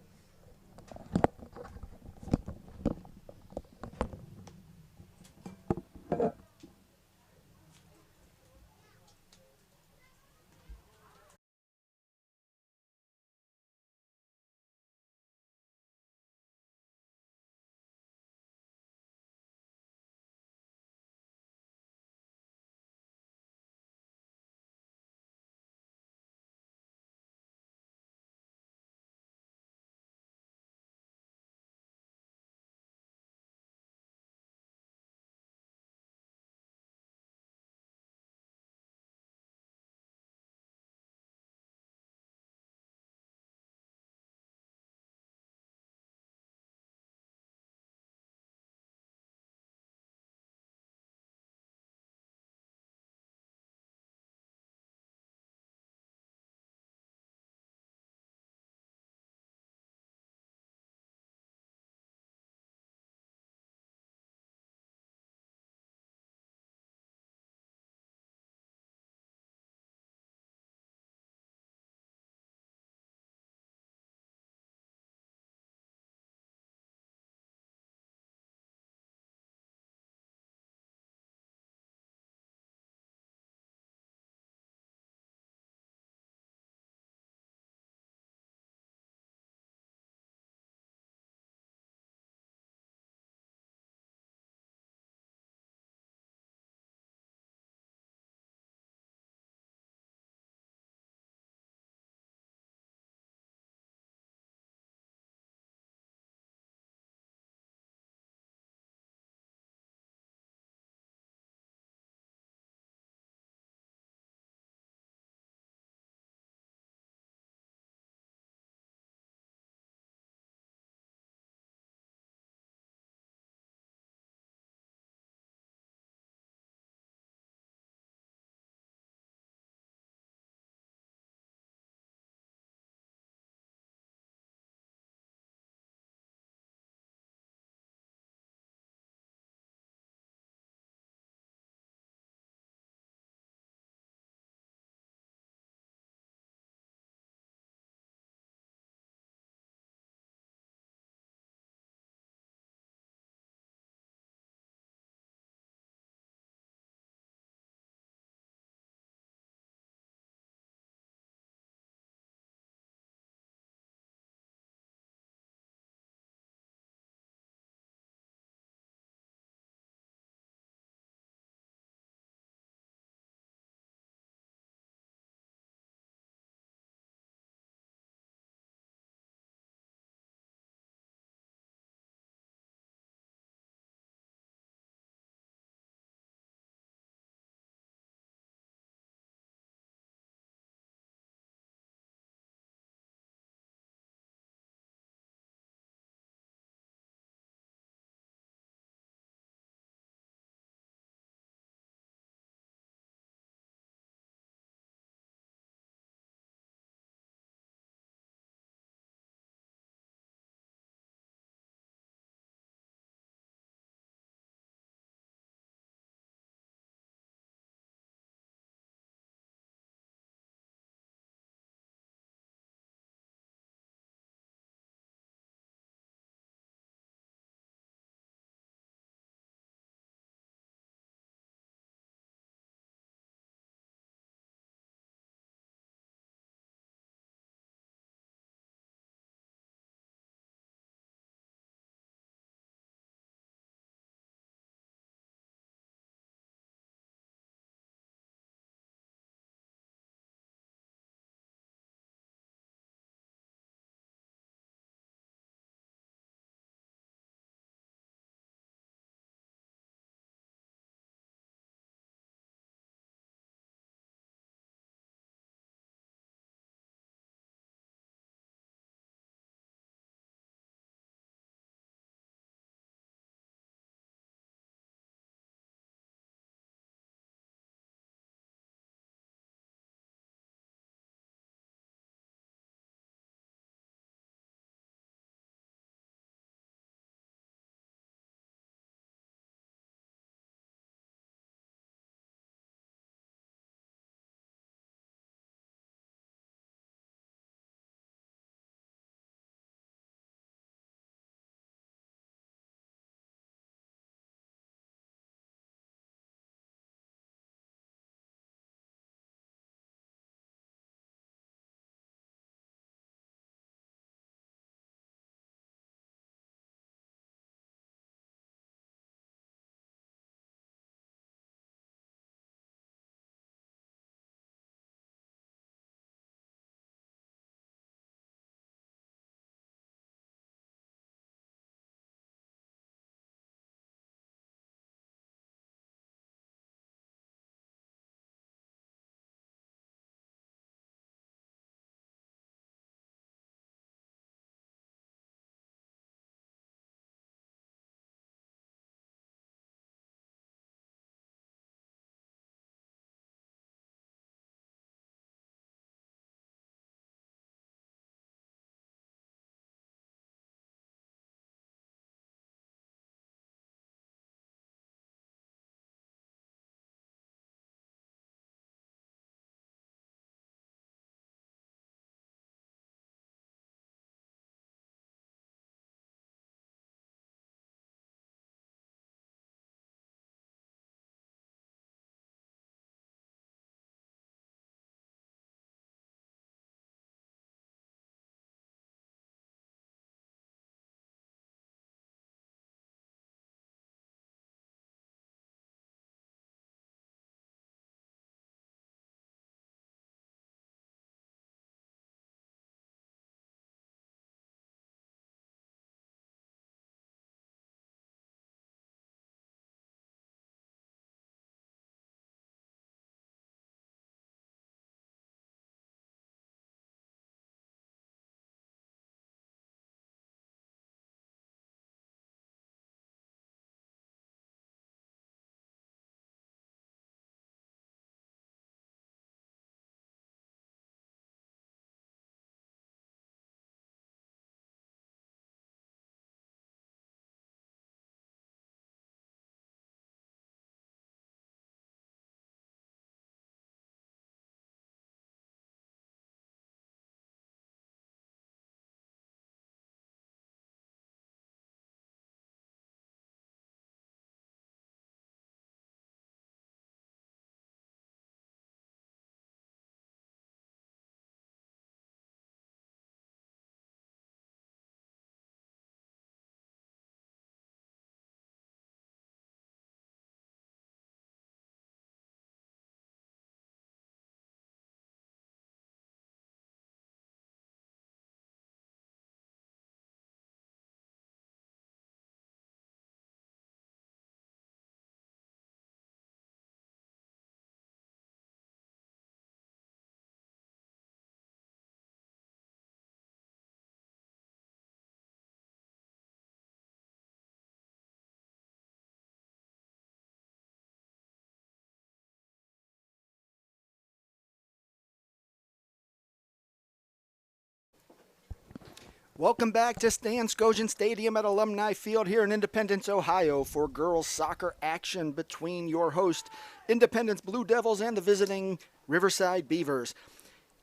Welcome back to Stan Scotian Stadium at Alumni Field here in Independence, Ohio for girls soccer action between your host, Independence Blue Devils, and the visiting Riverside Beavers.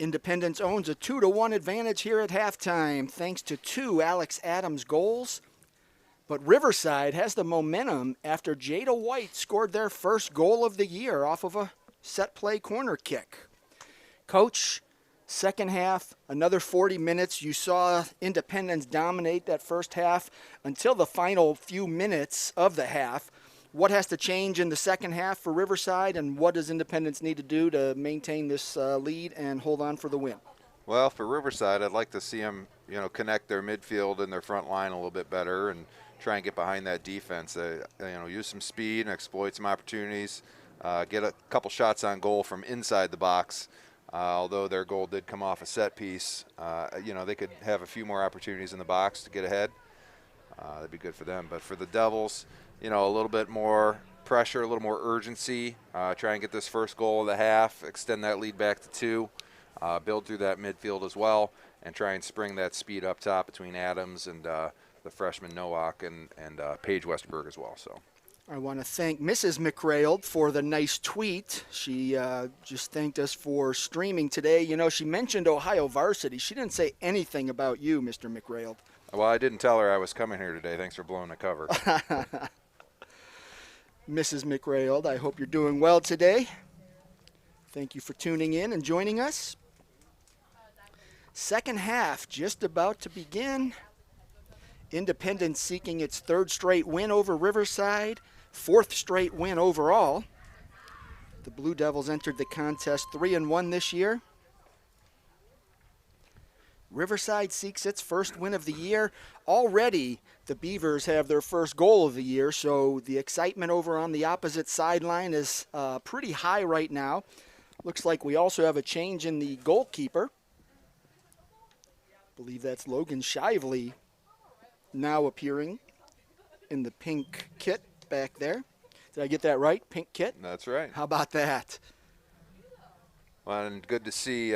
Independence owns a 2-1 advantage here at halftime thanks to 2 Alex Adams goals. But Riverside has the momentum after Jada White scored their first goal of the year off of a set play corner kick. Coach, second half, another 40 minutes. You saw Independence dominate that first half until the final few minutes of the half. What has to change in the second half for Riverside, and what does Independence need to do to maintain this lead and hold on for the win? Well, for Riverside, I'd like to see them, connect their midfield and their front line a little bit better and try and get behind that defense. Use some speed and exploit some opportunities. Get a couple shots on goal from inside the box. Although their goal did come off a set piece, they could have a few more opportunities in the box to get ahead. That'd be good for them. But for the Devils, a little bit more pressure, a little more urgency. Try and get this first goal of the half, extend that lead back to 2, build through that midfield as well, and try and spring that speed up top between Adams and the freshman Nowak and Paige Westerberg as well. So. I want to thank Mrs. McRailed for the nice tweet. She just thanked us for streaming today. She mentioned Ohio Varsity. She didn't say anything about you, Mr. McRailed. Well, I didn't tell her I was coming here today. Thanks for blowing the cover. Mrs. McRailed, I hope you're doing well today. Thank you for tuning in and joining us. Second half just about to begin. Independence seeking its 3rd straight win over Riverside. 4th straight win overall. The Blue Devils entered the contest 3-1 this year. Riverside seeks its first win of the year. Already, the Beavers have their first goal of the year, so the excitement over on the opposite sideline is pretty high right now. Looks like we also have a change in the goalkeeper. I believe that's Logan Shively now appearing in the pink kit back there. Did I get that right? Pink kit? That's right. How about that? Well, and good to see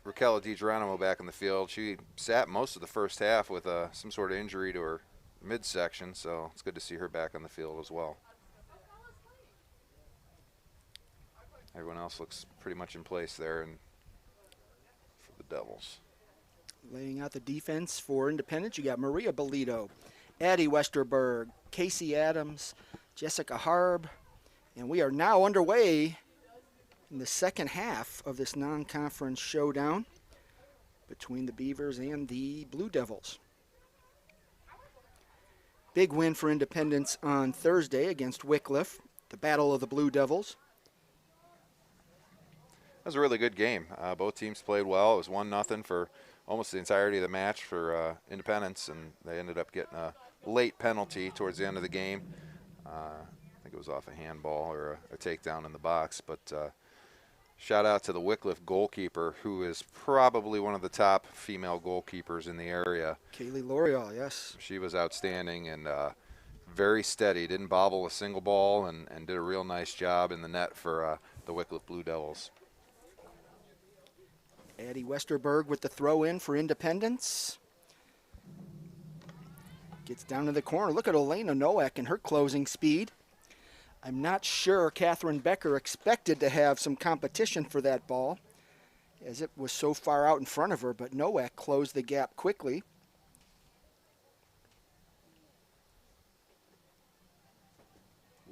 Raquela De Geronimo back in the field. She sat most of the first half with some sort of injury to her midsection, so it's good to see her back on the field as well. Everyone else looks pretty much in place there and for the Devils. Laying out the defense for Independence, you got Maria Bolito, Addie Westerberg, Casey Adams, Jessica Harb, and we are now underway in the second half of this non-conference showdown between the Beavers and the Blue Devils. Big win for Independence on Thursday against Wycliffe, the Battle of the Blue Devils. That was a really good game. Both teams played well. It was 1-0 for almost the entirety of the match for Independence, and they ended up getting a late penalty towards the end of the game. I think it was off a handball or a takedown in the box. But shout out to the Wycliffe goalkeeper, who is probably one of the top female goalkeepers in the area. Kaylee L'Oreal, yes. She was outstanding and very steady. Didn't bobble a single ball and did a real nice job in the net for the Wycliffe Blue Devils. Addie Westerberg with the throw-in for Independence. Gets down to the corner. Look at Elena Nowak and her closing speed. I'm not sure Catherine Becker expected to have some competition for that ball, as it was so far out in front of her, but Nowak closed the gap quickly.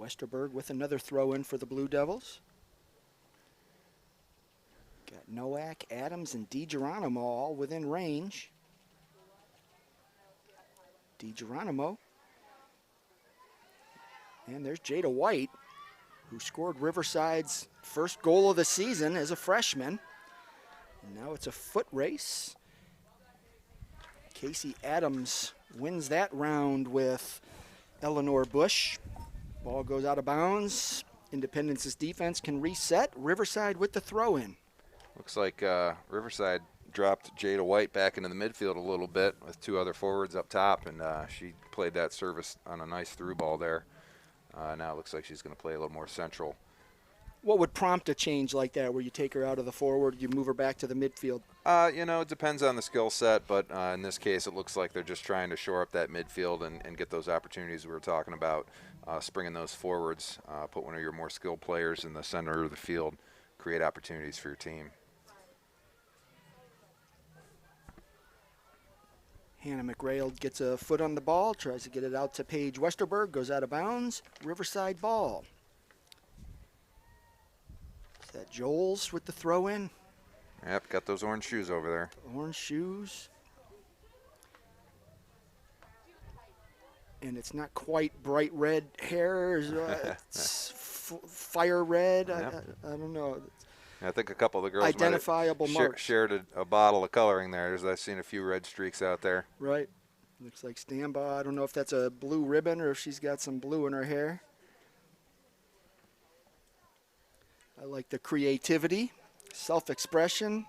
Westerberg with another throw-in for the Blue Devils. Got Nowak, Adams, and De Geronimo all within range. De Geronimo. And there's Jada White, who scored Riverside's first goal of the season as a freshman. And now it's a foot race. Casey Adams wins that round with Eleanor Bush. Ball goes out of bounds. Independence's defense can reset. Riverside with the throw-in. Looks like Riverside dropped Jada White back into the midfield a little bit with 2 other forwards up top, and she played that service on a nice through ball there. Now it looks like she's going to play a little more central What would prompt a change like that, where you take her out of the forward, you move her back to the midfield? It depends on the skill set, but in this case, it looks like they're just trying to shore up that midfield and get those opportunities we were talking about, springing those forwards, put one of your more skilled players in the center of the field, create opportunities for your team. Hannah McRail gets a foot on the ball, tries to get it out to Paige Westerberg, goes out of bounds. Riverside ball. Is that Joels with the throw in? Yep, got those orange shoes over there. Orange shoes. And it's not quite bright red hair. It's fire red. Yep. I don't know. I think a couple of the girls Identifiable marks. shared a bottle of coloring there. I've seen a few red streaks out there. Right. Looks like Stambaugh. I don't know if that's a blue ribbon or if she's got some blue in her hair. I like the creativity, self-expression.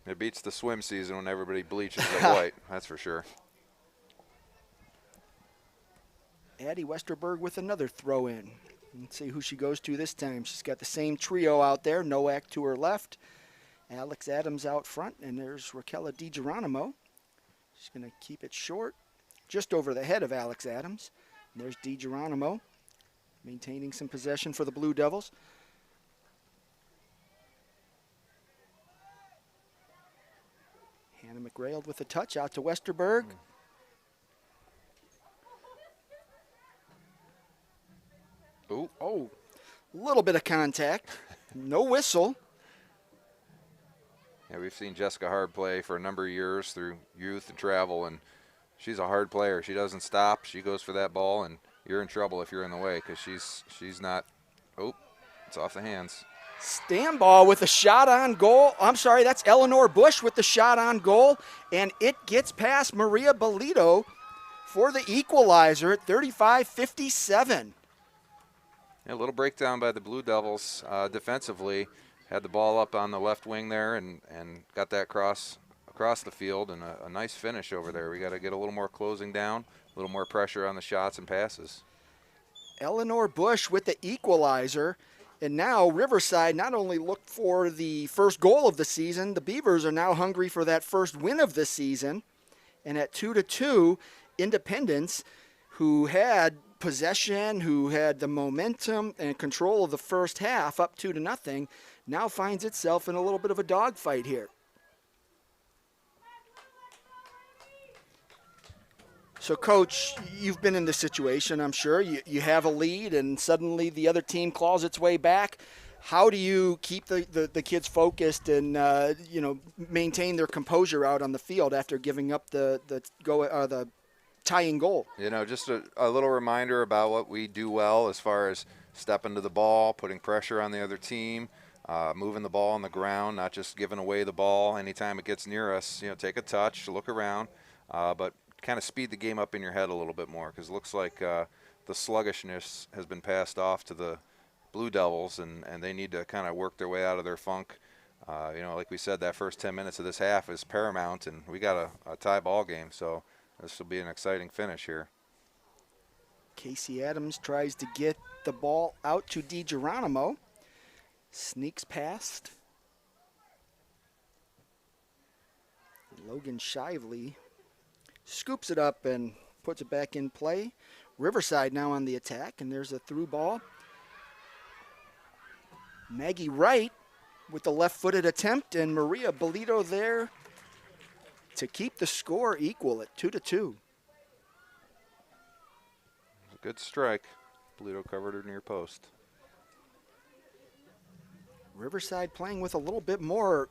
It beats the swim season when everybody bleaches it white, that's for sure. Addie Westerberg with another throw in. Let's see who she goes to this time. She's got the same trio out there. Nowak to her left. Alex Adams out front. And there's Raquela De Geronimo. She's going to keep it short, just over the head of Alex Adams. And there's De Geronimo maintaining some possession for the Blue Devils. Hannah McRail with a touch out to Westerberg. Ooh. Oh, a little bit of contact. No whistle. Yeah, we've seen Jessica Hard play for a number of years through youth and travel, and she's a hard player. She doesn't stop. She goes for that ball, and you're in trouble if you're in the way because she's not. Oh, it's off the hands. Stambaugh with a shot on goal. I'm sorry, that's Eleanor Bush with the shot on goal, and it gets past Maria Bolito for the equalizer at 35-57. Yeah, a little breakdown by the Blue Devils defensively. Had the ball up on the left wing there and got that across the field, and a nice finish over there. We got to get a little more closing down, a little more pressure on the shots and passes. Eleanor Bush with the equalizer. And now Riverside not only looked for the first goal of the season, the Beavers are now hungry for that first win of the season. And at 2-2, Independence, who had possession, who had the momentum and control of the first half up 2-0, now finds itself in a little bit of a dogfight here. So, Coach, you've been in this situation, I'm sure. You have a lead, and suddenly the other team claws its way back. How do you keep the kids focused and maintain their composure out on the field after giving up the tying goal? Just a little reminder about what we do well as far as stepping to the ball, putting pressure on the other team, moving the ball on the ground, not just giving away the ball anytime it gets near us. Take a touch, look around, but kind of speed the game up in your head a little bit more, because it looks like the sluggishness has been passed off to the Blue Devils, and they need to kind of work their way out of their funk. Like we said, that first 10 minutes of this half is paramount, and we got a tie ball game, so this will be an exciting finish here. Casey Adams tries to get the ball out to De Geronimo. Sneaks past. Logan Shively scoops it up and puts it back in play. Riverside now on the attack, and there's a through ball. Maggie Wright with the left-footed attempt, and Maria Bolito there to keep the score equal at 2-2. A good strike. Bolito covered her near post. Riverside playing with a little bit more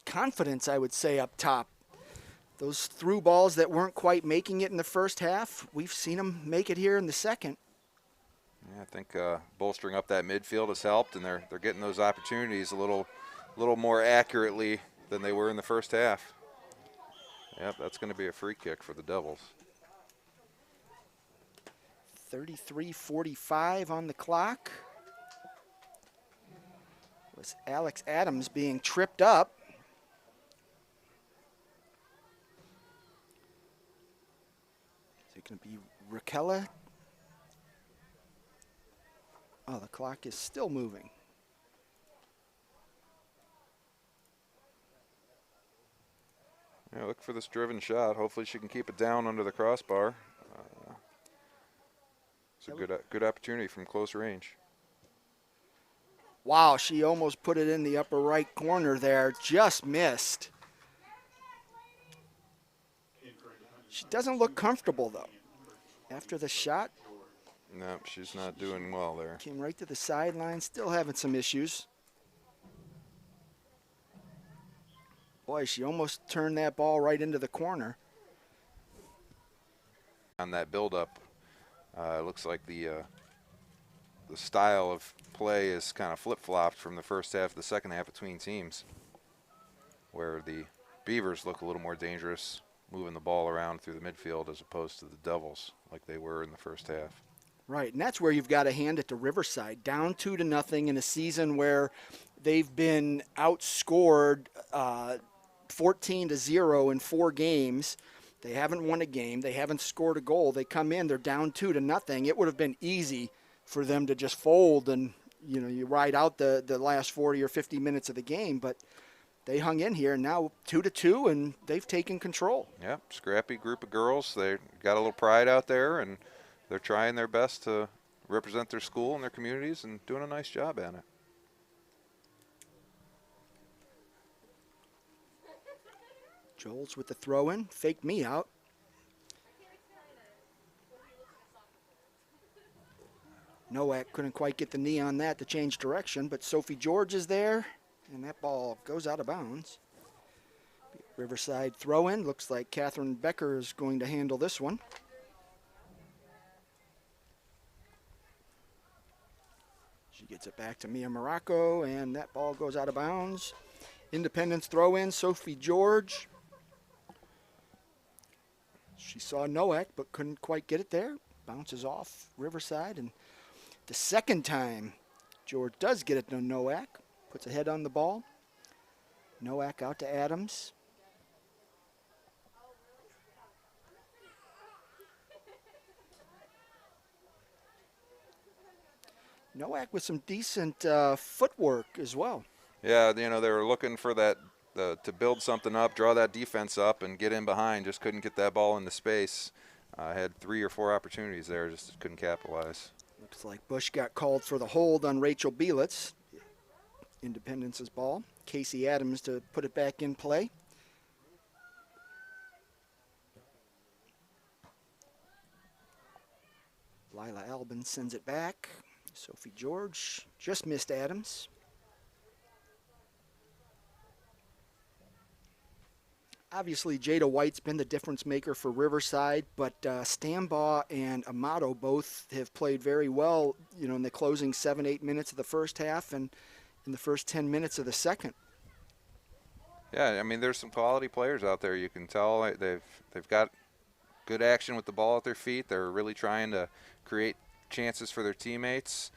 confidence, I would say, up top. Those through balls that weren't quite making it in the first half, we've seen them make it here in the second. Yeah, I think bolstering up that midfield has helped, and they're getting those opportunities a little more accurately than they were in the first half. Yep, that's going to be a free kick for the Devils. 33:45 on the clock. It was Alex Adams being tripped up. Is it going to be Raquela? Oh, the clock is still moving. Yeah, look for this driven shot. Hopefully she can keep it down under the crossbar. It's a good opportunity from close range. Wow, she almost put it in the upper right corner there. Just missed. She doesn't look comfortable, though. After the shot. No, she's not doing well there. Came right to the sideline, still having some issues. Boy, she almost turned that ball right into the corner. On that build-up, it looks like the style of play is kind of flip-flopped from the first half to the second half between teams, where the Beavers look a little more dangerous, moving the ball around through the midfield as opposed to the Devils like they were in the first half. Right, and that's where you've got to hand it to Riverside. Down 2-0 in a season where they've been outscored 14-0 in 4 games. They haven't won a game. They haven't scored a goal. They come in, they're down 2-0. It would have been easy for them to just fold and, you ride out the last 40 or 50 minutes of the game, but they hung in here, and now 2-2, and they've taken control. Yeah, scrappy group of girls. They got a little pride out there, and they're trying their best to represent their school and their communities and doing a nice job at it. Joels with the throw-in, faked me out. Nowak couldn't quite get the knee on that to change direction, but Sophie George is there, and that ball goes out of bounds. Riverside throw-in. Looks like Catherine Becker is going to handle this one. She gets it back to Mia Morocco, and that ball goes out of bounds. Independence throw-in, Sophie George. She saw Nowak, but couldn't quite get it there. Bounces off Riverside, and the second time George does get it to Nowak. Puts a head on the ball. Nowak out to Adams. Nowak with some decent footwork as well. Yeah, they were looking for that to build something up, draw that defense up, and get in behind. Just couldn't get that ball into space. Had 3 or 4 opportunities there, just couldn't capitalize. Looks like Bush got called for the hold on Rachel Bielitz. Independence's ball. Casey Adams to put it back in play. Lila Albin sends it back. Sophie George just missed Adams. Obviously, Jada White's been the difference maker for Riverside, but Stambaugh and Amato both have played very well, in the closing 7-8 minutes of the first half and in the first 10 minutes of the second. Yeah, I mean, there's some quality players out there. You can tell they've got good action with the ball at their feet. They're really trying to create chances for their teammates,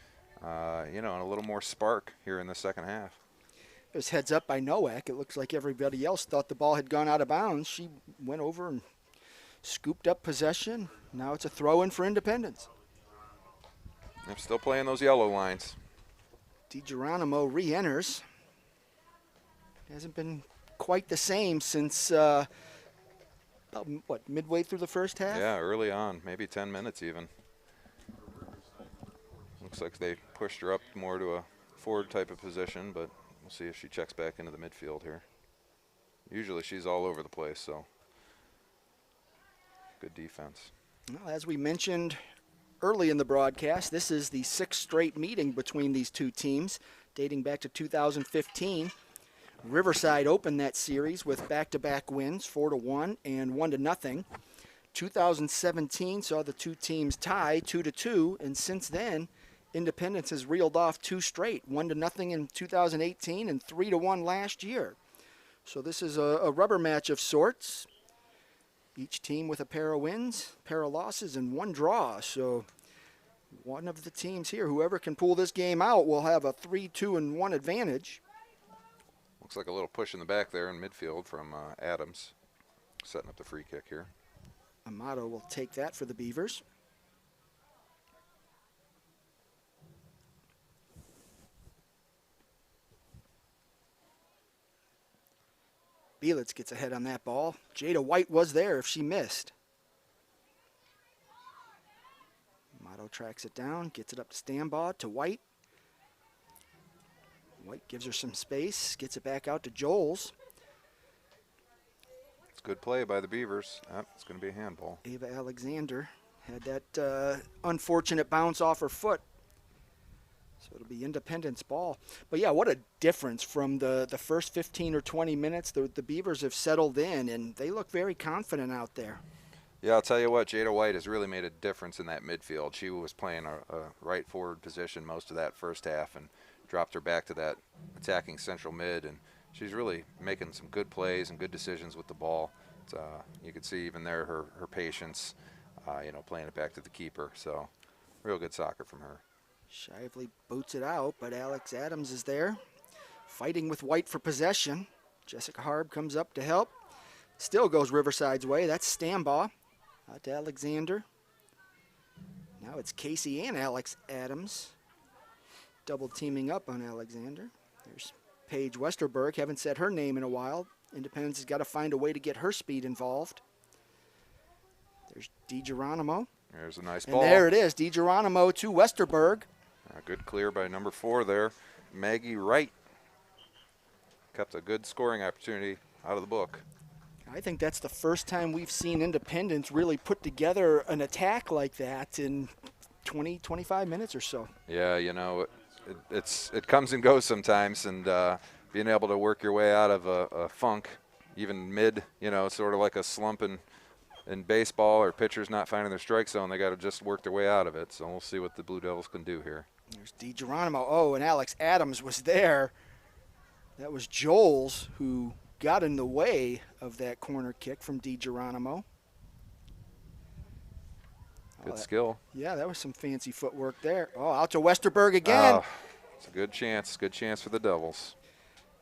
and a little more spark here in the second half. It was heads up by Nowak. It looks like everybody else thought the ball had gone out of bounds. She went over and scooped up possession. Now it's a throw-in for Independence. They're still playing those yellow lines. De Geronimo re-enters. Hasn't been quite the same since, about, midway through the first half? Yeah, early on, maybe 10 minutes even. Looks like they pushed her up more to a forward type of position, but we'll see if she checks back into the midfield here. Usually she's all over the place, so good defense. Well, as we mentioned early in the broadcast, this is the 6th straight meeting between these two teams, dating back to 2015. Riverside opened that series with back-to-back wins, 4-1 and 1-0. 2017 saw the two teams tie 2-2, and since then, Independence has reeled off 2 straight, 1-0 in 2018 and 3-1 last year. So this is a rubber match of sorts. Each team with a pair of wins, pair of losses, and 1 draw. So one of the teams here, whoever can pull this game out, will have a 3-2-1 advantage. Looks like a little push in the back there in midfield from Adams, setting up the free kick here. Amato will take that for the Beavers. Belitz gets ahead on that ball. Jada White was there if she missed. Amato tracks it down, gets it up to Stambaugh, to White. White gives her some space, gets it back out to Joels. It's a good play by the Beavers. It's going to be a handball. Ava Alexander had that unfortunate bounce off her foot. So it'll be Independence ball. But yeah, what a difference from the first 15 or 20 minutes. The Beavers have settled in, and they look very confident out there. Yeah, I'll tell you what, Jada White has really made a difference in that midfield. She was playing a right forward position most of that first half and dropped her back to that attacking central mid, and she's really making some good plays and good decisions with the ball. You can see even there her patience, playing it back to the keeper. So real good soccer from her. Shively boots it out, but Alex Adams is there, fighting with White for possession. Jessica Harb comes up to help. Still goes Riverside's way. That's Stambaugh. Out to Alexander. Now it's Casey and Alex Adams. Double teaming up on Alexander. There's Paige Westerberg. Haven't said her name in a while. Independence has got to find a way to get her speed involved. There's De Geronimo. There's a nice ball. And there it is. De Geronimo to Westerberg. Good clear by number 4 there. Maggie Wright kept a good scoring opportunity out of the book. I think that's the first time we've seen Independence really put together an attack like that in 20, 25 minutes or so. Yeah, it comes and goes sometimes, and being able to work your way out of a funk, even mid, sort of like a slump in baseball or pitchers not finding their strike zone, they got to just work their way out of it. So we'll see what the Blue Devils can do here. There's De Geronimo. Oh, and Alex Adams was there. That was Joels who got in the way of that corner kick from De Geronimo. Good skill. Yeah, that was some fancy footwork there. Oh, out to Westerberg again. Oh, it's a good chance. Good chance for the Devils.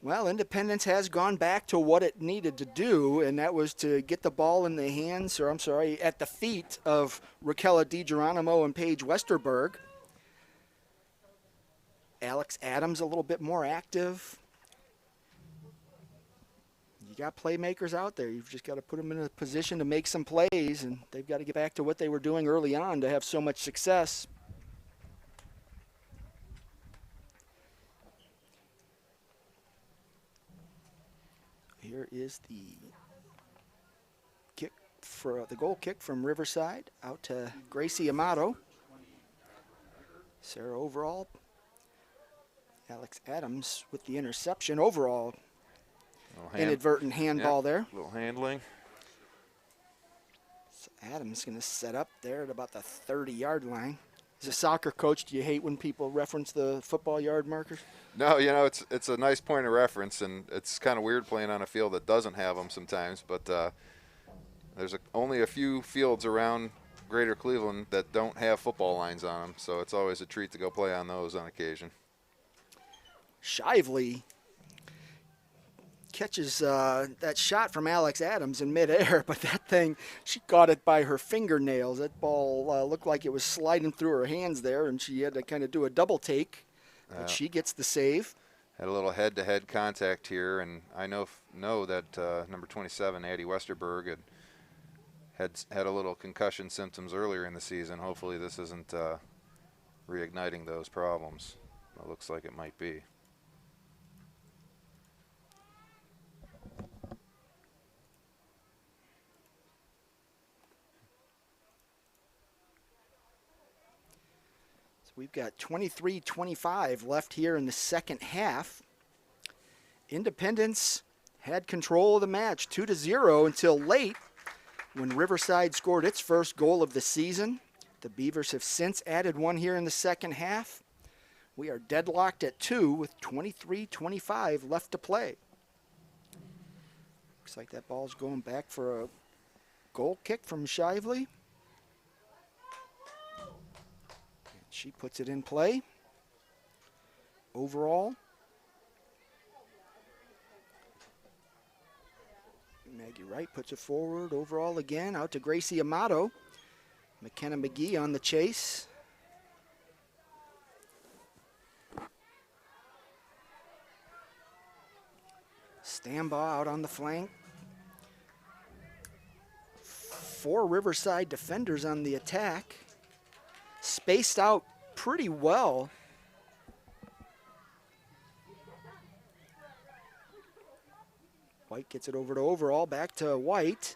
Well, Independence has gone back to what it needed to do, and that was to get the ball in the hands, or I'm sorry, at the feet of Raquela De Geronimo and Paige Westerberg. Alex Adams a little bit more active. You got playmakers out there. You've just got to put them in a position to make some plays, and they've got to get back to what they were doing early on to have so much success. Here is the kick for the goal kick from Riverside out to Gracie Amato. Sarah Overall. Alex Adams with the interception. Overall, inadvertent handball there. A little handling. So Adams going to set up there at about the 30-yard line. As a soccer coach, do you hate when people reference the football yard markers? No, it's a nice point of reference, and it's kind of weird playing on a field that doesn't have them sometimes. But there's only a few fields around Greater Cleveland that don't have football lines on them, so it's always a treat to go play on those on occasion. Shively catches that shot from Alex Adams in midair, but that thing, she caught it by her fingernails. That ball looked like it was sliding through her hands there, and she had to kind of do a double take, but she gets the save. Had a little head-to-head contact here, and I know that number 27, Addie Westerberg, had a little concussion symptoms earlier in the season. Hopefully this isn't reigniting those problems. It looks like it might be. We've got 23-25 left here in the second half. Independence had control of the match 2-0 until late when Riverside scored its first goal of the season. The Beavers have since added one here in the second half. We are deadlocked at 2 with 23-25 left to play. Looks like that ball's going back for a goal kick from Shively. She puts it in play. Overall, Maggie Wright puts it forward. Overall again, out to Gracie Amato. McKenna McGee on the chase. Stambaugh out on the flank. 4 Riverside defenders on the attack. Spaced out pretty well. White gets it over to Overall, back to White.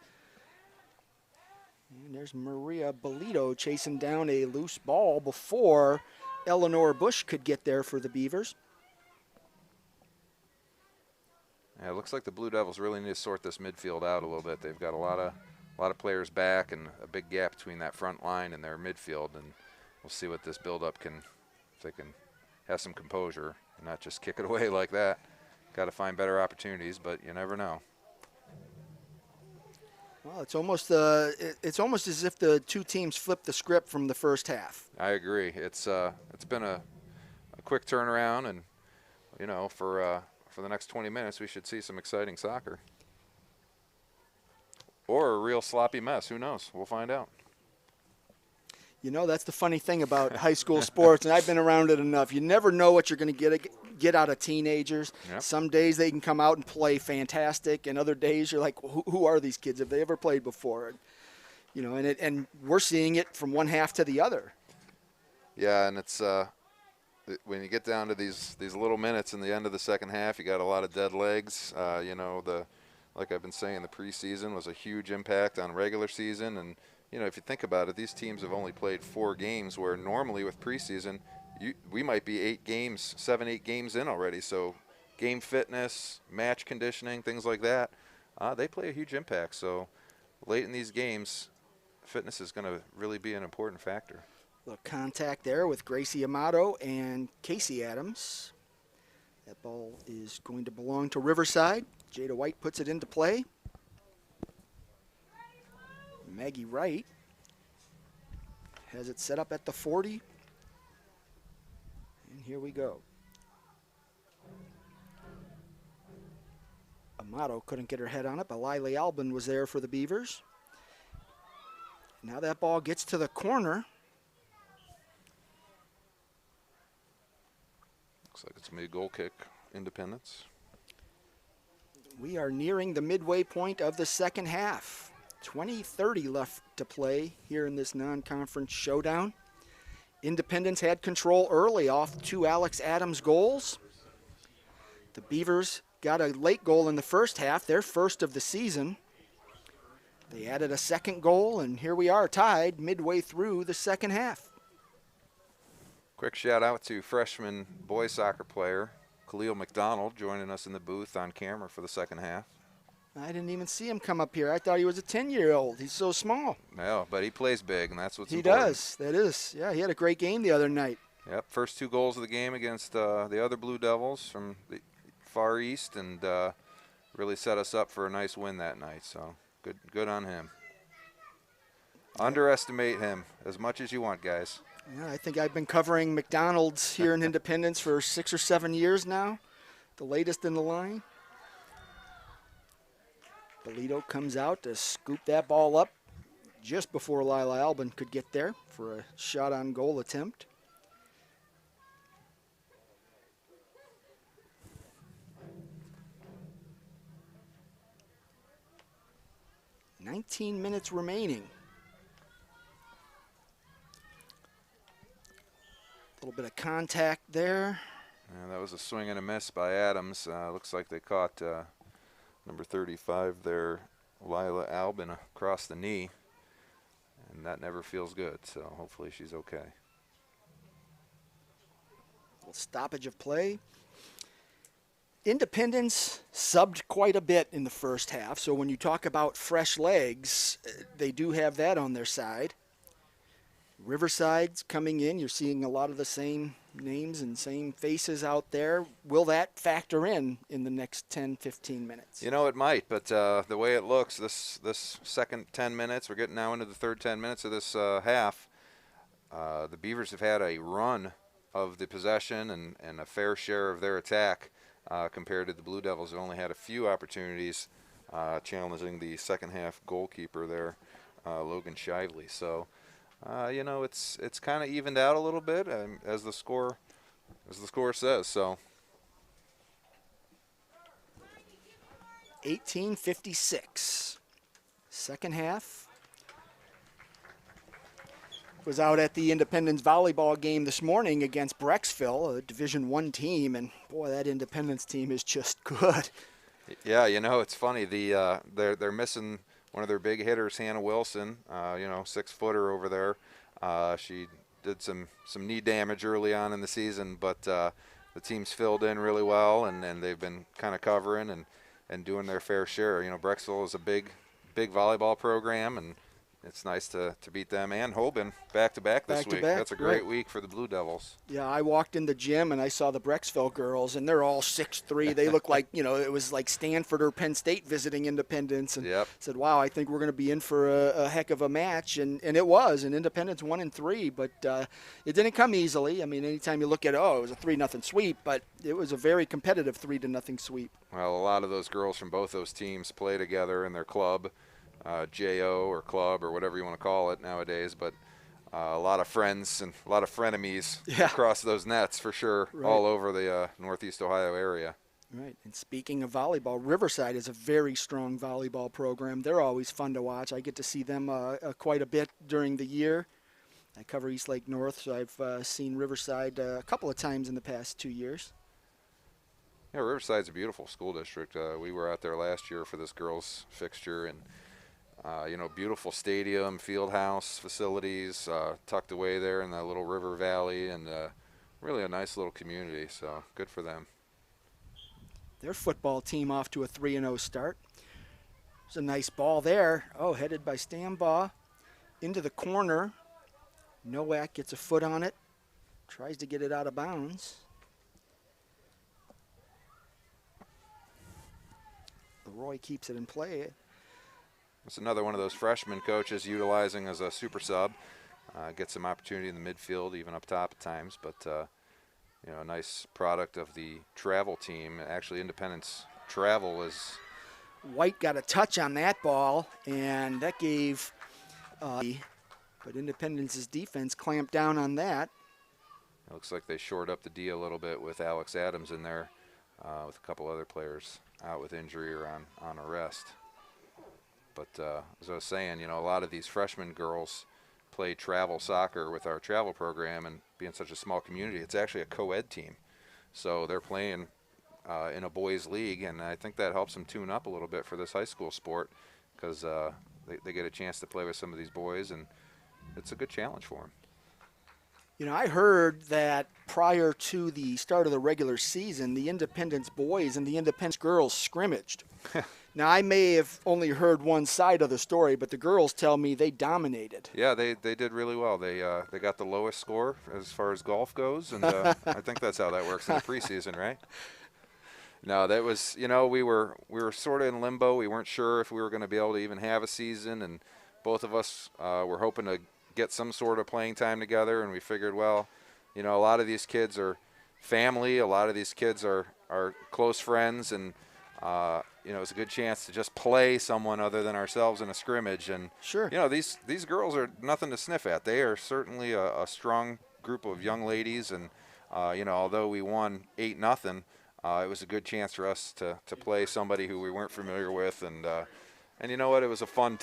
And there's Maria Bolito chasing down a loose ball before Eleanor Bush could get there for the Beavers. Yeah, it looks like the Blue Devils really need to sort this midfield out a little bit. They've got a lot of players back and a big gap between that front line and their midfield, and we'll see what this build-up can, if they can have some composure and not just kick it away like that. Got to find better opportunities, but you never know. Well, it's almost as if the two teams flipped the script from the first half. I agree. It's been a quick turnaround, and you know, for the next 20 minutes, we should see some exciting soccer. Or a real sloppy mess. Who knows? We'll find out. You know, that's the funny thing about high school sports, and I've been around it enough. You never know what you're going to get out of teenagers. Yep. Some days they can come out and play fantastic, and other days you're like, who are these kids? Have they ever played before? You know, and we're seeing it from one half to the other. Yeah, and it's when you get down to these little minutes in the end of the second half, you got a lot of dead legs. You know, like I've been saying, the preseason was a huge impact on regular season, and you know, if you think about it, these teams have only played 4 games, where normally with preseason, we might be 7, 8 games in already. So game fitness, match conditioning, things like that, they play a huge impact. So late in these games, fitness is going to really be an important factor. Little contact there with Gracie Amato and Casey Adams. That ball is going to belong to Riverside. Jada White puts it into play. Maggie Wright has it set up at the 40. And here we go. Amato couldn't get her head on it, but Lily Albin was there for the Beavers. Now that ball gets to the corner. Looks like it's a mid-goal kick, Independence. We are nearing the midway point of the second half. 20:30 left to play here in this non-conference showdown. Independence had control early off 2 Alex Adams goals. The Beavers got a late goal in the first half, their first of the season. They added a second goal, and here we are tied midway through the second half. Quick shout out to freshman boys soccer player Khalil McDonald joining us in the booth on camera for the second half. I didn't even see him come up here. I thought he was a 10-year-old. He's so small. No, but he plays big, and that's what's he important. Does. That is. Yeah, he had a great game the other night. Yep, first 2 goals of the game against the other Blue Devils from the Far East, and really set us up for a nice win that night. So good on him. Underestimate him as much as you want, guys. Yeah, I think I've been covering McDonald's here in Independence for 6 or 7 years now, the latest in the line. Bolito comes out to scoop that ball up just before Lila Albin could get there for a shot on goal attempt. "19 minutes remaining." A little bit of contact there. Yeah, that was a swing and a miss by Adams. Looks like they caught number 35 there, Lila Albin, across the knee, and that never feels good, so hopefully she's okay. Little stoppage of play. Independence subbed quite a bit in the first half, so when you talk about fresh legs, they do have that on their side. Riverside's coming in. You're seeing a lot of the same names and same faces out there. Will that factor in the next 10, 15 minutes? You know, it might, but the way it looks, this second 10 minutes, we're getting now into the third 10 minutes of this half, the Beavers have had a run of the possession and a fair share of their attack compared to the Blue Devils, who only had a few opportunities challenging the second half goalkeeper there, Logan Shively. So, you know, it's kind of evened out a little bit as the score says. So 18-56. Second half. Was out at the Independence volleyball game this morning against Brecksville, a Division I team, and boy, that Independence team is just good. Yeah, it's funny. They're missing one of their big hitters, Hannah Wilson. 6-footer over there. She did some knee damage early on in the season, but the team's filled in really well, and they've been kind of covering and doing their fair share. Brecksville is a big volleyball program, and it's nice to beat them and Hoban back-to-back this week. That's a great week for the Blue Devils. Yeah, I walked in the gym and I saw the Brecksville girls, and they're all 6'3". They look like, it was like Stanford or Penn State visiting Independence. And said, wow, I think we're going to be in for a heck of a match. And it was. And Independence 1-3, but it didn't come easily. I mean, anytime you look at, it was a 3-0 sweep, but it was a very competitive 3-0 sweep. Well, a lot of those girls from both those teams play together in their club. JO or club or whatever you want to call it nowadays, but a lot of friends and a lot of frenemies across those nets for sure, all over the Northeast Ohio area. Right, and speaking of volleyball, Riverside is a very strong volleyball program. They're always fun to watch. I get to see them quite a bit during the year. I cover East Lake North, so I've seen Riverside a couple of times in the past 2 years. Yeah, Riverside's a beautiful school district. We were out there last year for this girls' fixture, and beautiful stadium, field house facilities, tucked away there in that little river valley, and really a nice little community, so good for them. Their football team off to a 3-0 start. There's a nice ball there. Oh, headed by Stambaugh. Into the corner. Nowak gets a foot on it. Tries to get it out of bounds. Leroy keeps it in play. It's another one of those freshman coaches utilizing as a super sub. Gets some opportunity in the midfield, even up top at times. But, a nice product of the travel team. Actually, Independence travel is. White got a touch on that ball, and that gave. But Independence's defense clamped down on that. It looks like they shored up the D a little bit with Alex Adams in there, with a couple other players out with injury or on arrest. But as I was saying, a lot of these freshman girls play travel soccer with our travel program, and being such a small community, it's actually a co-ed team. So they're playing in a boys' league, and I think that helps them tune up a little bit for this high school sport, because they get a chance to play with some of these boys, and it's a good challenge for them. I heard that prior to the start of the regular season, the Independence boys and the Independence girls scrimmaged. Now, I may have only heard one side of the story, but the girls tell me they dominated. Yeah, they did really well. They got the lowest score as far as golf goes, and I think that's how that works in the preseason, right? No, that was, we were sort of in limbo. We weren't sure if we were going to be able to even have a season, and both of us were hoping to get some sort of playing time together, and we figured, well, a lot of these kids are family. A lot of these kids are close friends, and it's a good chance to just play someone other than ourselves in a scrimmage. And sure, these girls are nothing to sniff at. They are certainly a strong group of young ladies, and although we won 8-0, it was a good chance for us to play somebody who we weren't familiar with, and you know what? It was a fun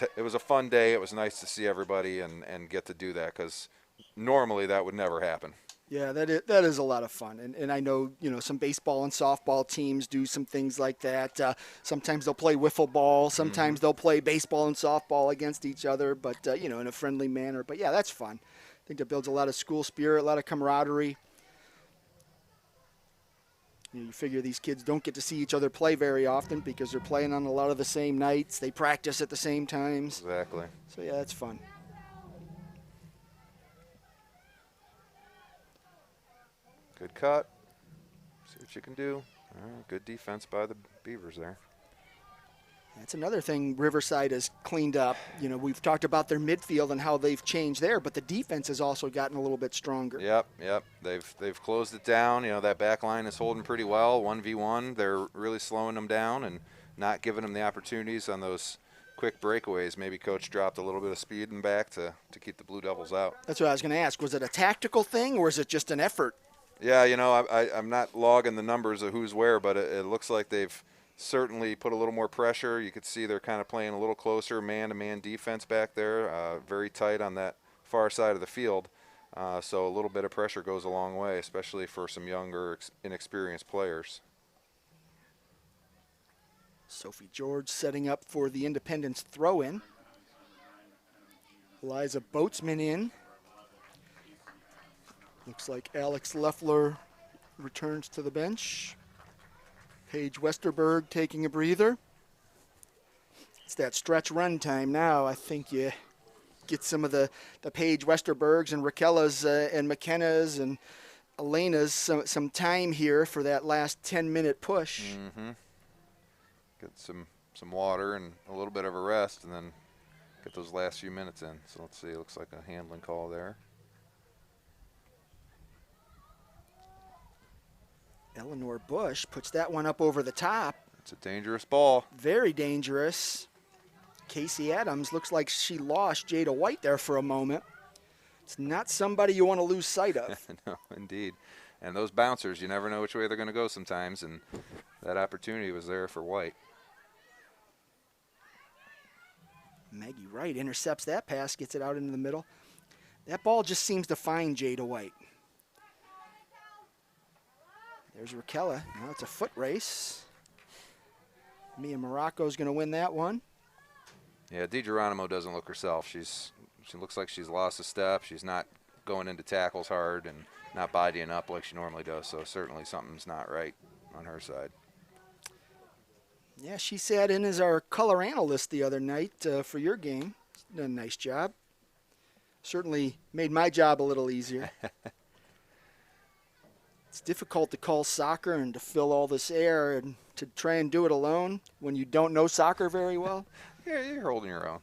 day. It was nice to see everybody and get to do that, because normally that would never happen. Yeah, that is a lot of fun, and I know some baseball and softball teams do some things like that. Sometimes they'll play wiffle ball, sometimes they'll play baseball and softball against each other, but in a friendly manner. But yeah, that's fun. I think that builds a lot of school spirit, a lot of camaraderie. You figure these kids don't get to see each other play very often because they're playing on a lot of the same nights. They practice at the same times. Exactly. So yeah, that's fun. Good cut. See what you can do. All right, good defense by the Beavers there. That's another thing Riverside has cleaned up. We've talked about their midfield and how they've changed there, but the defense has also gotten a little bit stronger. Yep. They've closed it down. That back line is holding pretty well. 1v1, they're really slowing them down and not giving them the opportunities on those quick breakaways. Maybe Coach dropped a little bit of speed in the back to keep the Blue Devils out. That's what I was going to ask. Was it a tactical thing, or is it just an effort? Yeah, I'm not logging the numbers of who's where, but it looks like they've certainly put a little more pressure. You could see they're kind of playing a little closer man-to-man defense back there, very tight on that far side of the field. So a little bit of pressure goes a long way, especially for some younger, inexperienced players. Sophie George setting up for the Independence throw-in. Eliza Boatsman in. Looks like Alex Leffler returns to the bench. Paige Westerberg taking a breather. It's that stretch run time now. I think you get some of the Paige Westerbergs and Raquela's and McKenna's and Elena's some time here for that last 10-minute push. Mm-hmm. Get some water and a little bit of a rest, and then get those last few minutes in. So let's see. It looks like a handling call there. Eleanor Bush puts that one up over the top. It's a dangerous ball. Very dangerous. Casey Adams looks like she lost Jada White there for a moment. It's not somebody you want to lose sight of. No, indeed. And those bouncers, you never know which way they're going to go sometimes, and that opportunity was there for White. Maggie Wright intercepts that pass, gets it out into the middle. That ball just seems to find Jada White. There's Raquela. Now it's a foot race. Mia Morocco's going to win that one. Yeah, De Geronimo doesn't look herself. She looks like she's lost a step. She's not going into tackles hard and not bodying up like she normally does. So certainly something's not right on her side. Yeah, she sat in as our color analyst the other night for your game. Done a nice job. Certainly made my job a little easier. It's difficult to call soccer and to fill all this air and to try and do it alone when you don't know soccer very well. Yeah, you're holding your own.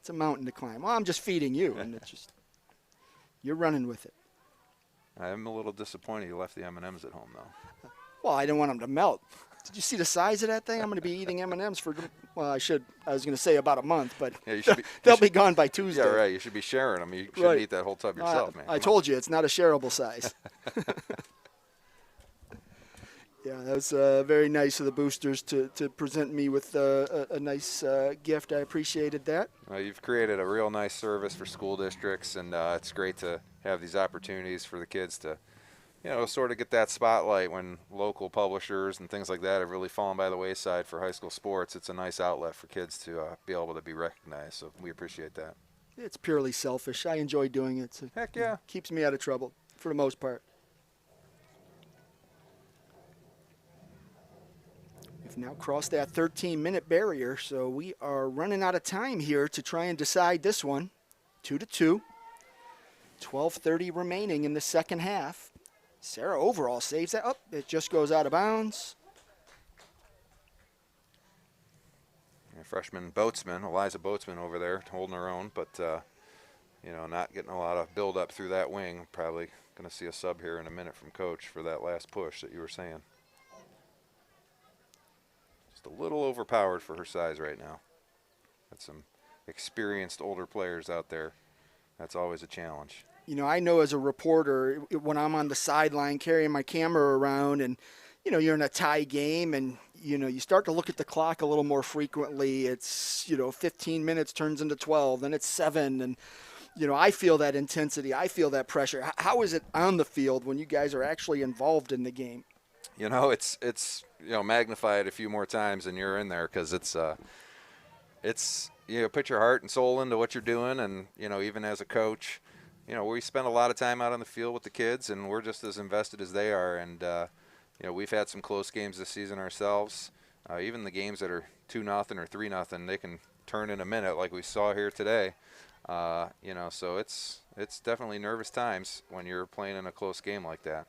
It's a mountain to climb. Well, I'm just feeding you, and it's just you're running with it. I'm a little disappointed you left the M&Ms at home, though. Well, I didn't want them to melt. Did you see the size of that thing? I'm going to be eating M&Ms for, well, I was going to say about a month, but yeah, they'll be gone by Tuesday. Yeah, right. You should be sharing them. You shouldn't eat that whole tub yourself, man. I told you, it's not a shareable size. Yeah, that was very nice of the boosters to present me with a nice gift. I appreciated that. Well, you've created a real nice service for school districts, and it's great to have these opportunities for the kids to, sort of get that spotlight when local publishers and things like that have really fallen by the wayside for high school sports. It's a nice outlet for kids to be able to be recognized, so we appreciate that. It's purely selfish. I enjoy doing it. So heck yeah. Keeps me out of trouble for the most part. We've now crossed that 13-minute barrier, so we are running out of time here to try and decide this one. 2-2. 12:30 remaining in the second half. Sarah overall saves that. Oh, it just goes out of bounds. Freshman Boatsman, Eliza Boatsman over there holding her own, but, not getting a lot of build-up through that wing. Probably going to see a sub here in a minute from Coach for that last push that you were saying. Just a little overpowered for her size right now. Got some experienced older players out there. That's always a challenge. I know as a reporter, when I'm on the sideline carrying my camera around and, you're in a tie game and, you start to look at the clock a little more frequently. It's, 15 minutes turns into 12, then it's 7. And, I feel that intensity. I feel that pressure. How is it on the field when you guys are actually involved in the game? It's magnified a few more times and you're in there because it's put your heart and soul into what you're doing. And, even as a coach, we spend a lot of time out on the field with the kids, and we're just as invested as they are. And, we've had some close games this season ourselves. Even the games that are 2-0 or 3-0, they can turn in a minute like we saw here today. So it's definitely nervous times when you're playing in a close game like that.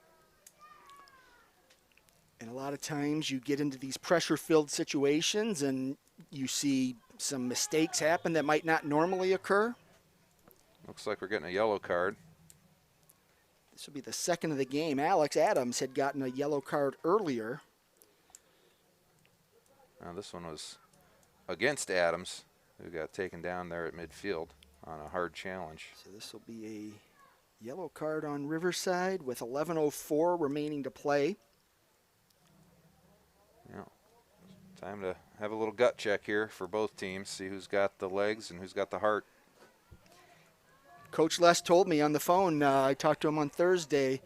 And a lot of times you get into these pressure-filled situations and you see some mistakes happen that might not normally occur. Looks like we're getting a yellow card. This will be the second of the game. Alex Adams had gotten a yellow card earlier. Now this one was against Adams, who got taken down there at midfield on a hard challenge. So this will be a yellow card on Riverside with 11:04 remaining to play. Yeah. Time to have a little gut check here for both teams, see who's got the legs and who's got the heart. Coach Les told me on the phone, I talked to him on Thursday,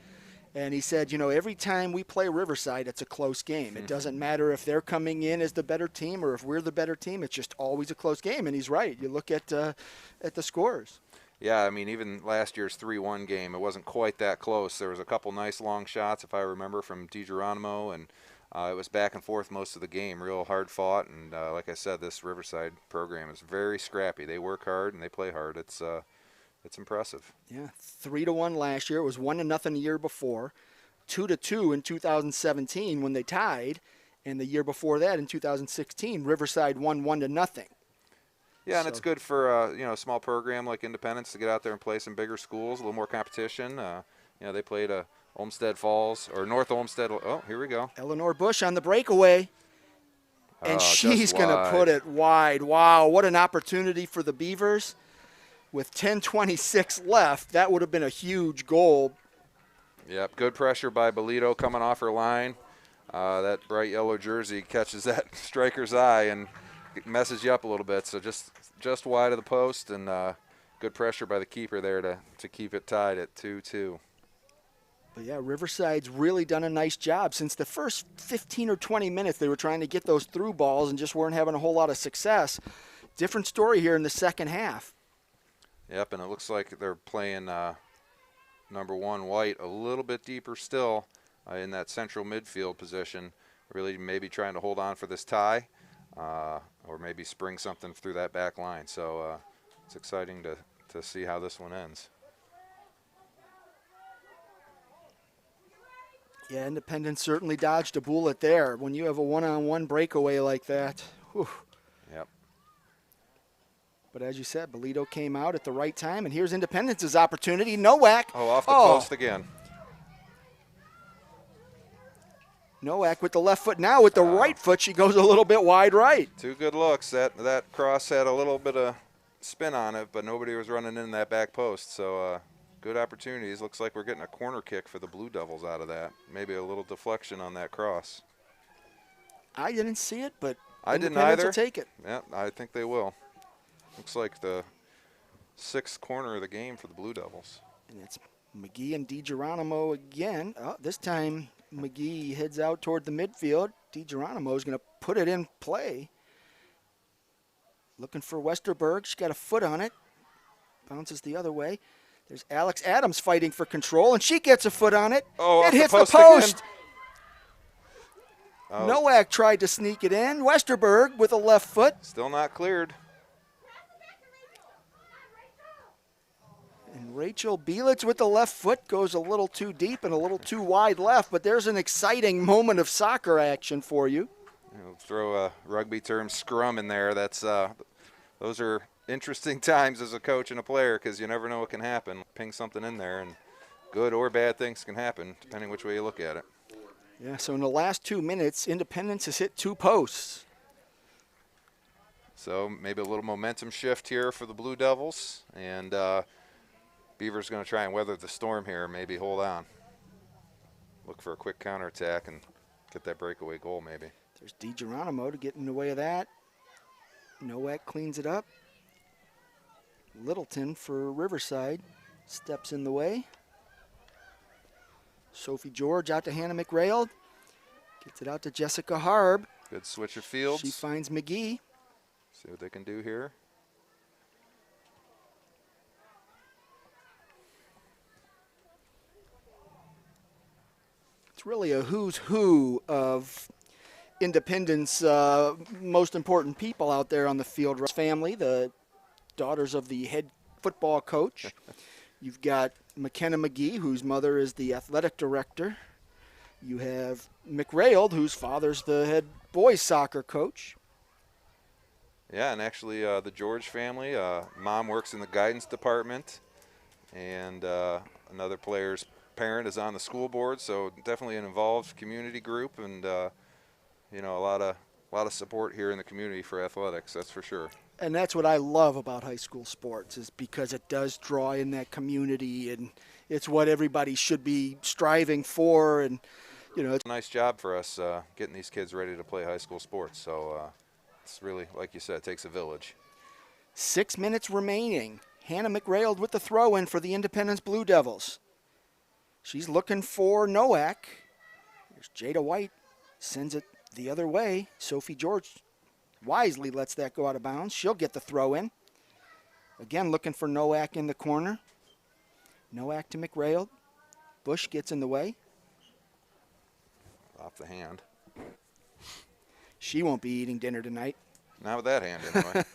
and he said, every time we play Riverside, it's a close game. It doesn't matter if they're coming in as the better team or if we're the better team. It's just always a close game, and he's right. You look at the scores. Yeah, I mean, even last year's 3-1 game, it wasn't quite that close. There was a couple nice long shots, if I remember, from De Geronimo, and it was back and forth most of the game, real hard fought. And like I said, this Riverside program is very scrappy. They work hard and they play hard. It's impressive. Yeah, 3-1 last year. It was 1-0 the year before, 2-2 in 2017 when they tied, and the year before that in 2016, Riverside won 1-0. Yeah, and it's good for a small program like Independence to get out there and play some bigger schools, a little more competition. They played Olmsted Falls or North Olmsted. Oh, here we go. Eleanor Bush on the breakaway, and she's going to put it wide. Wow, what an opportunity for the Beavers. With 10:26 left, that would have been a huge goal. Yep, good pressure by Bolito coming off her line. That bright yellow jersey catches that striker's eye and messes you up a little bit. So just wide of the post, and good pressure by the keeper there to keep it tied at 2-2. But yeah, Riverside's really done a nice job. Since the first 15 or 20 minutes, they were trying to get those through balls and just weren't having a whole lot of success. Different story here in the second half. Yep, and it looks like they're playing number 1 White a little bit deeper still in that central midfield position, really maybe trying to hold on for this tie or maybe spring something through that back line. So it's exciting to see how this one ends. Yeah, Independence certainly dodged a bullet there. When you have a one-on-one breakaway like that, whew. Yep. But as you said, Bolito came out at the right time, and here's Independence's opportunity. Nowak. Oh, off the post again. Nowak with the left foot. Now with the right foot, she goes a little bit wide right. 2 good looks. That cross had a little bit of spin on it, but nobody was running in that back post. So good opportunities. Looks like we're getting a corner kick for the Blue Devils out of that. Maybe a little deflection on that cross. I didn't see it, but I didn't either. Will take it. Yeah, I think they will. Looks like the 6th corner of the game for the Blue Devils. And it's McGee and De Geronimo again. Oh, this time McGee heads out toward the midfield. De Geronimo is going to put it in play. Looking for Westerberg. She's got a foot on it. Bounces the other way. There's Alex Adams fighting for control, and she gets a foot on it. Oh, it hits the post. Oh. Nowak tried to sneak it in. Westerberg with a left foot. Still not cleared. And Rachel Bielitz with the left foot goes a little too deep and a little too wide left, but there's an exciting moment of soccer action for you. We'll throw a rugby term scrum in there. That's those are interesting times as a coach and a player because you never know what can happen. Ping something in there, and good or bad things can happen depending which way you look at it. Yeah, so in the last 2 minutes, Independence has hit 2 posts. So maybe a little momentum shift here for the Blue Devils, and Beavers going to try and weather the storm here, maybe hold on. Look for a quick counterattack and get that breakaway goal maybe. There's De Geronimo to get in the way of that. Nowak cleans it up. Littleton for Riverside steps in the way. Sophie George out to Hannah McRail. Gets it out to Jessica Harb. Good switch of fields. She finds McGee. See what they can do here. It's really a who's who of Independence, most important people out there on the field. Family, the daughters of the head football coach. You've got McKenna McGee, whose mother is the athletic director. You have McRail, whose father's the head boys soccer coach. Yeah, and actually the George family, mom works in the guidance department, and another player's parent is on the school board, so definitely an involved community group, and a lot of support here in the community for athletics, that's for sure. And that's what I love about high school sports, is because it does draw in that community, and it's what everybody should be striving for. And You know, it's Nice job for us getting these kids ready to play high school sports. So it's really, like you said, it takes a village. 6 minutes remaining. Hannah McRail with the throw in for the Independence Blue Devils. She's looking for Nowak. There's Jada White, sends it the other way. Sophie George wisely lets that go out of bounds. She'll get the throw in. Again, looking for Nowak in the corner. Nowak to McRail. Bush gets in the way. Off the hand. She won't be eating dinner tonight. Not with that hand, anyway.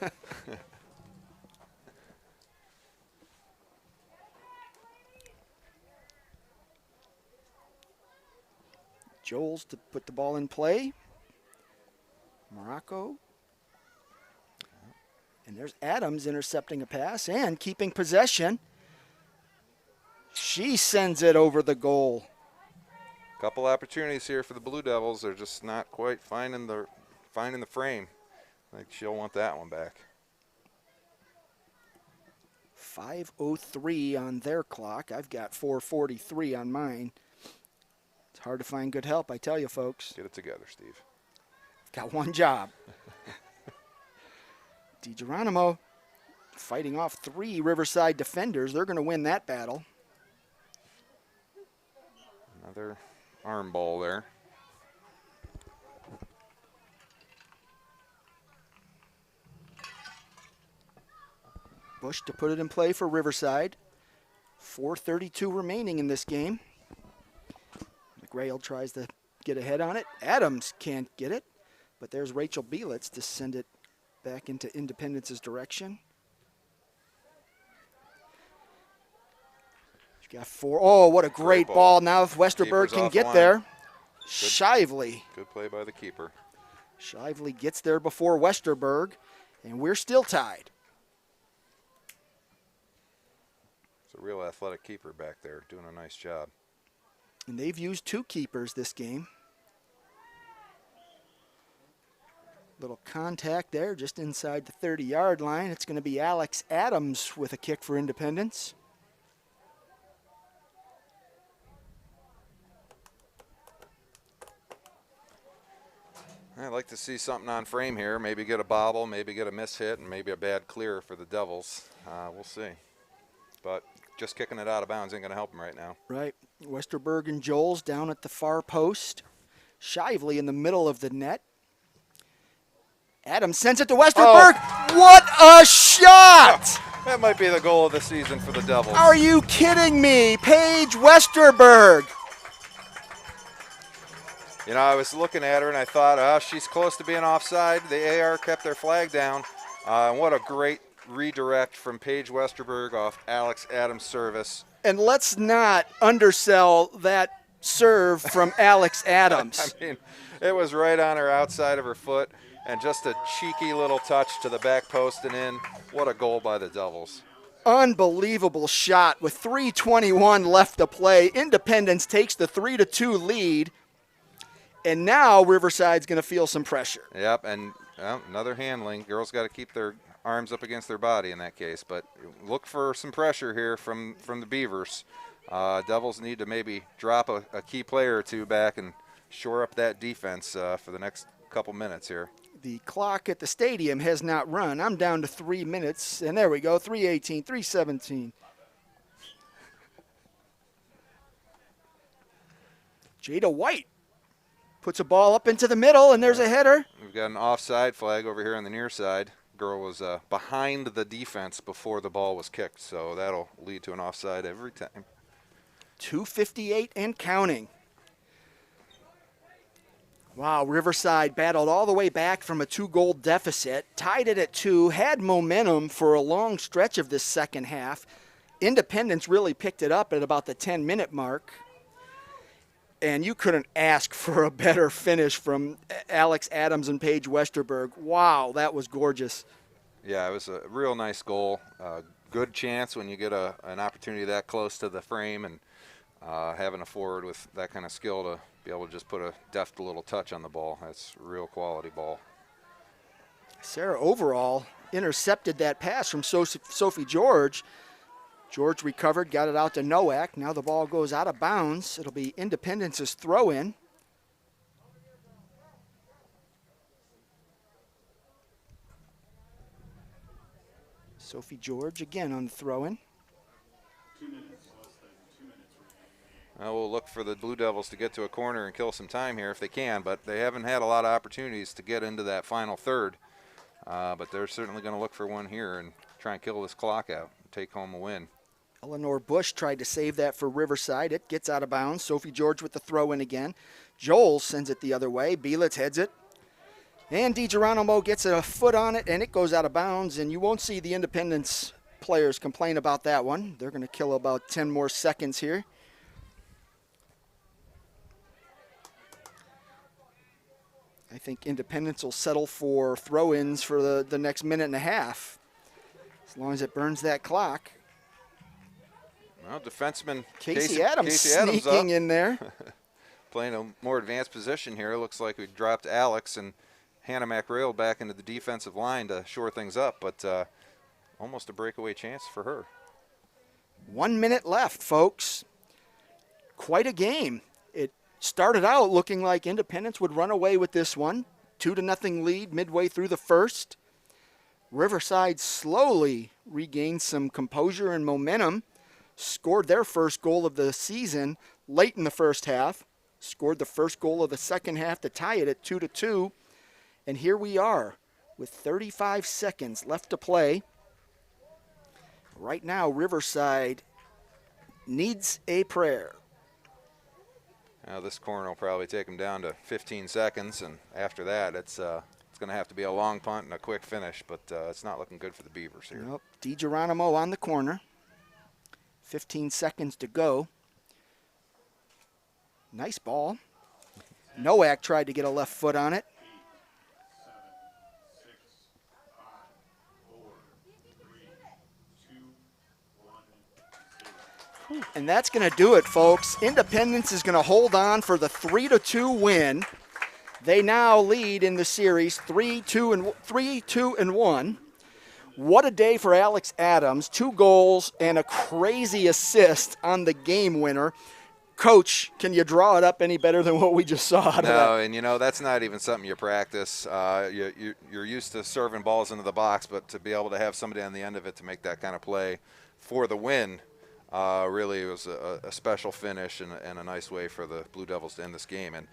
Joels to put the ball in play. Morocco. And there's Adams intercepting a pass and keeping possession. She sends it over the goal. Couple opportunities here for the Blue Devils. They're just not quite finding the frame. I think she'll want that one back. 5:03 on their clock. I've got 4:43 on mine. It's hard to find good help, I tell you, folks. Get it together, Steve. Got one job. De Geronimo fighting off 3 Riverside defenders. They're going to win that battle. Another arm ball there. Bush to put it in play for Riverside. 4:32 remaining in this game. McRail tries to get ahead on it. Adams can't get it, but there's Rachel Bielitz to send it back into Independence's direction. She's got 4. Oh, what a great ball. Now if Westerberg can get there. Shively. Good play by the keeper. Shively gets there before Westerberg, and we're still tied. It's a real athletic keeper back there, doing a nice job. And they've used 2 keepers this game. Little contact there just inside the 30-yard line. It's going to be Alex Adams with a kick for Independence. I'd like to see something on frame here. Maybe get a bobble, maybe get a miss hit, and maybe a bad clear for the Devils. We'll see. But just kicking it out of bounds ain't going to help them right now. Right. Westerberg and Joels down at the far post. Shively in the middle of the net. Adams sends it to Westerberg. Oh. What a shot! That might be the goal of the season for the Devils. Are you kidding me? Paige Westerberg. You know, I was looking at her and I thought, oh, she's close to being offside. The AR kept their flag down. What a great redirect from Paige Westerberg off Alex Adams' service. And let's not undersell that serve from Alex Adams. I mean, it was right on her outside of her foot, and just a cheeky little touch to the back post and in. What a goal by the Devils. Unbelievable shot with 3:21 left to play. Independence takes the 3-2 lead. And now Riverside's going to feel some pressure. Yep, and another handling. Girls got to keep their arms up against their body in that case. But look for some pressure here from the Beavers. Devils need to maybe drop a key player or two back and shore up that defense for the next couple minutes here. The clock at the stadium has not run. I'm down to 3 minutes, and there we go, 3:18, 3:17. Jada White puts a ball up into the middle, and there's a header. We've got an offside flag over here on the near side. Girl was behind the defense before the ball was kicked, so that'll lead to an offside every time. 2:58 and counting. Wow, Riverside battled all the way back from a 2-goal deficit, tied it at 2, had momentum for a long stretch of this second half. Independence really picked it up at about the 10-minute mark. And you couldn't ask for a better finish from Alex Adams and Paige Westerberg. Wow, that was gorgeous. Yeah, it was a real nice goal. Good chance when you get an opportunity that close to the frame, and having a forward with that kind of skill to be able to just put a deft little touch on the ball. That's a real quality ball. Sarah Overall intercepted that pass from Sophie George. George recovered, got it out to Nowak. Now the ball goes out of bounds. It'll be Independence's throw-in. Sophie George again on the throw-in. We'll look for the Blue Devils to get to a corner and kill some time here if they can, but they haven't had a lot of opportunities to get into that final third. But they're certainly going to look for one here and try and kill this clock out and take home a win. Eleanor Bush tried to save that for Riverside. It gets out of bounds. Sophie George with the throw-in again. Joel sends it the other way. Bielitz heads it. And De Geronimo gets a foot on it, and it goes out of bounds. And you won't see the Independence players complain about that one. They're going to kill about 10 more seconds here. I think Independence will settle for throw-ins for the next minute and a half, as long as it burns that clock. Well, defenseman Casey Adams sneaking in there. Playing a more advanced position here. Looks like we dropped Alex and Hannah McRail back into the defensive line to shore things up, but almost a breakaway chance for her. 1 minute left, folks. Quite a game. It started out looking like Independence would run away with this one. 2-0 lead midway through the first. Riverside slowly regained some composure and momentum. Scored their first goal of the season late in the first half. Scored the first goal of the second half to tie it at 2-2. And here we are with 35 seconds left to play. Right now, Riverside needs a prayer. Now this corner will probably take them down to 15 seconds, and after that, it's going to have to be a long punt and a quick finish, but it's not looking good for the Beavers here. Nope. De Geronimo on the corner. 15 seconds to go. Nice ball. Nowak tried to get a left foot on it. And that's going to do it, folks. Independence is going to hold on for the 3-2 win. They now lead in the series 3-2-1. What a day for Alex Adams. 2 goals and a crazy assist on the game winner. Coach, can you draw it up any better than what we just saw out of that? No, and that's not even something you practice. You're used to serving balls into the box, but to be able to have somebody on the end of it to make that kind of play for the win, really was a special finish and a nice way for the Blue Devils to end this game. And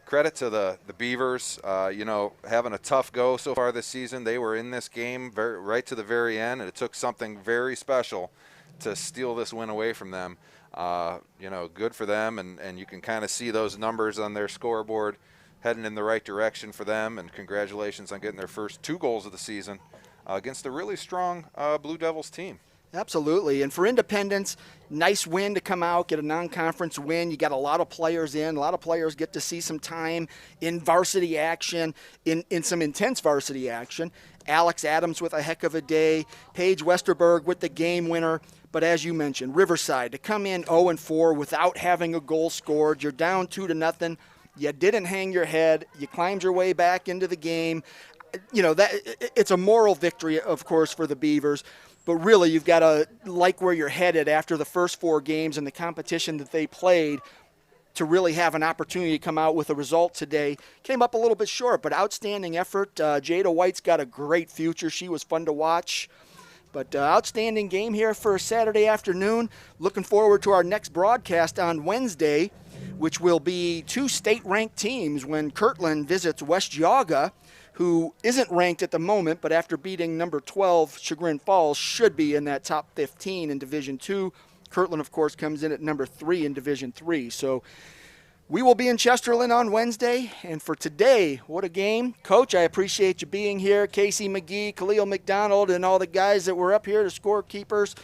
credit to the Beavers, having a tough go so far this season. They were in this game right to the very end, and it took something very special to steal this win away from them. Good for them, and you can kind of see those numbers on their scoreboard heading in the right direction for them, and congratulations on getting their first 2 goals of the season against a really strong Blue Devils team. Absolutely. And for Independence, nice win to come out, get a non-conference win. You got a lot of players in. A lot of players get to see some time in varsity action, in some intense varsity action. Alex Adams with a heck of a day. Paige Westerberg with the game winner. But as you mentioned, Riverside to come in 0-4 without having a goal scored. You're down 2-0. You didn't hang your head. You climbed your way back into the game. It's a moral victory, of course, for the Beavers. But really, you've got to like where you're headed after the first 4 games and the competition that they played to really have an opportunity to come out with a result today. Came up a little bit short, but outstanding effort. Jada White's got a great future. She was fun to watch. But outstanding game here for Saturday afternoon. Looking forward to our next broadcast on Wednesday, which will be 2 state-ranked teams when Kirtland visits West Yaga, who isn't ranked at the moment, but after beating number 12, Chagrin Falls, should be in that top 15 in Division II. Kirtland, of course, comes in at number 3 in Division III. So we will be in Chesterland on Wednesday. And for today, what a game. Coach, I appreciate you being here. Casey McGee, Khalil McDonald, and all the guys that were up here, the scorekeepers,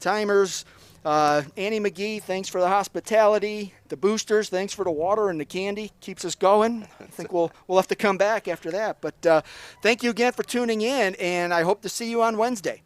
timers. Annie McGee, thanks for the hospitality. The boosters, thanks for the water and the candy. Keeps us going. I think we'll have to come back after that. But thank you again for tuning in, and I hope to see you on Wednesday.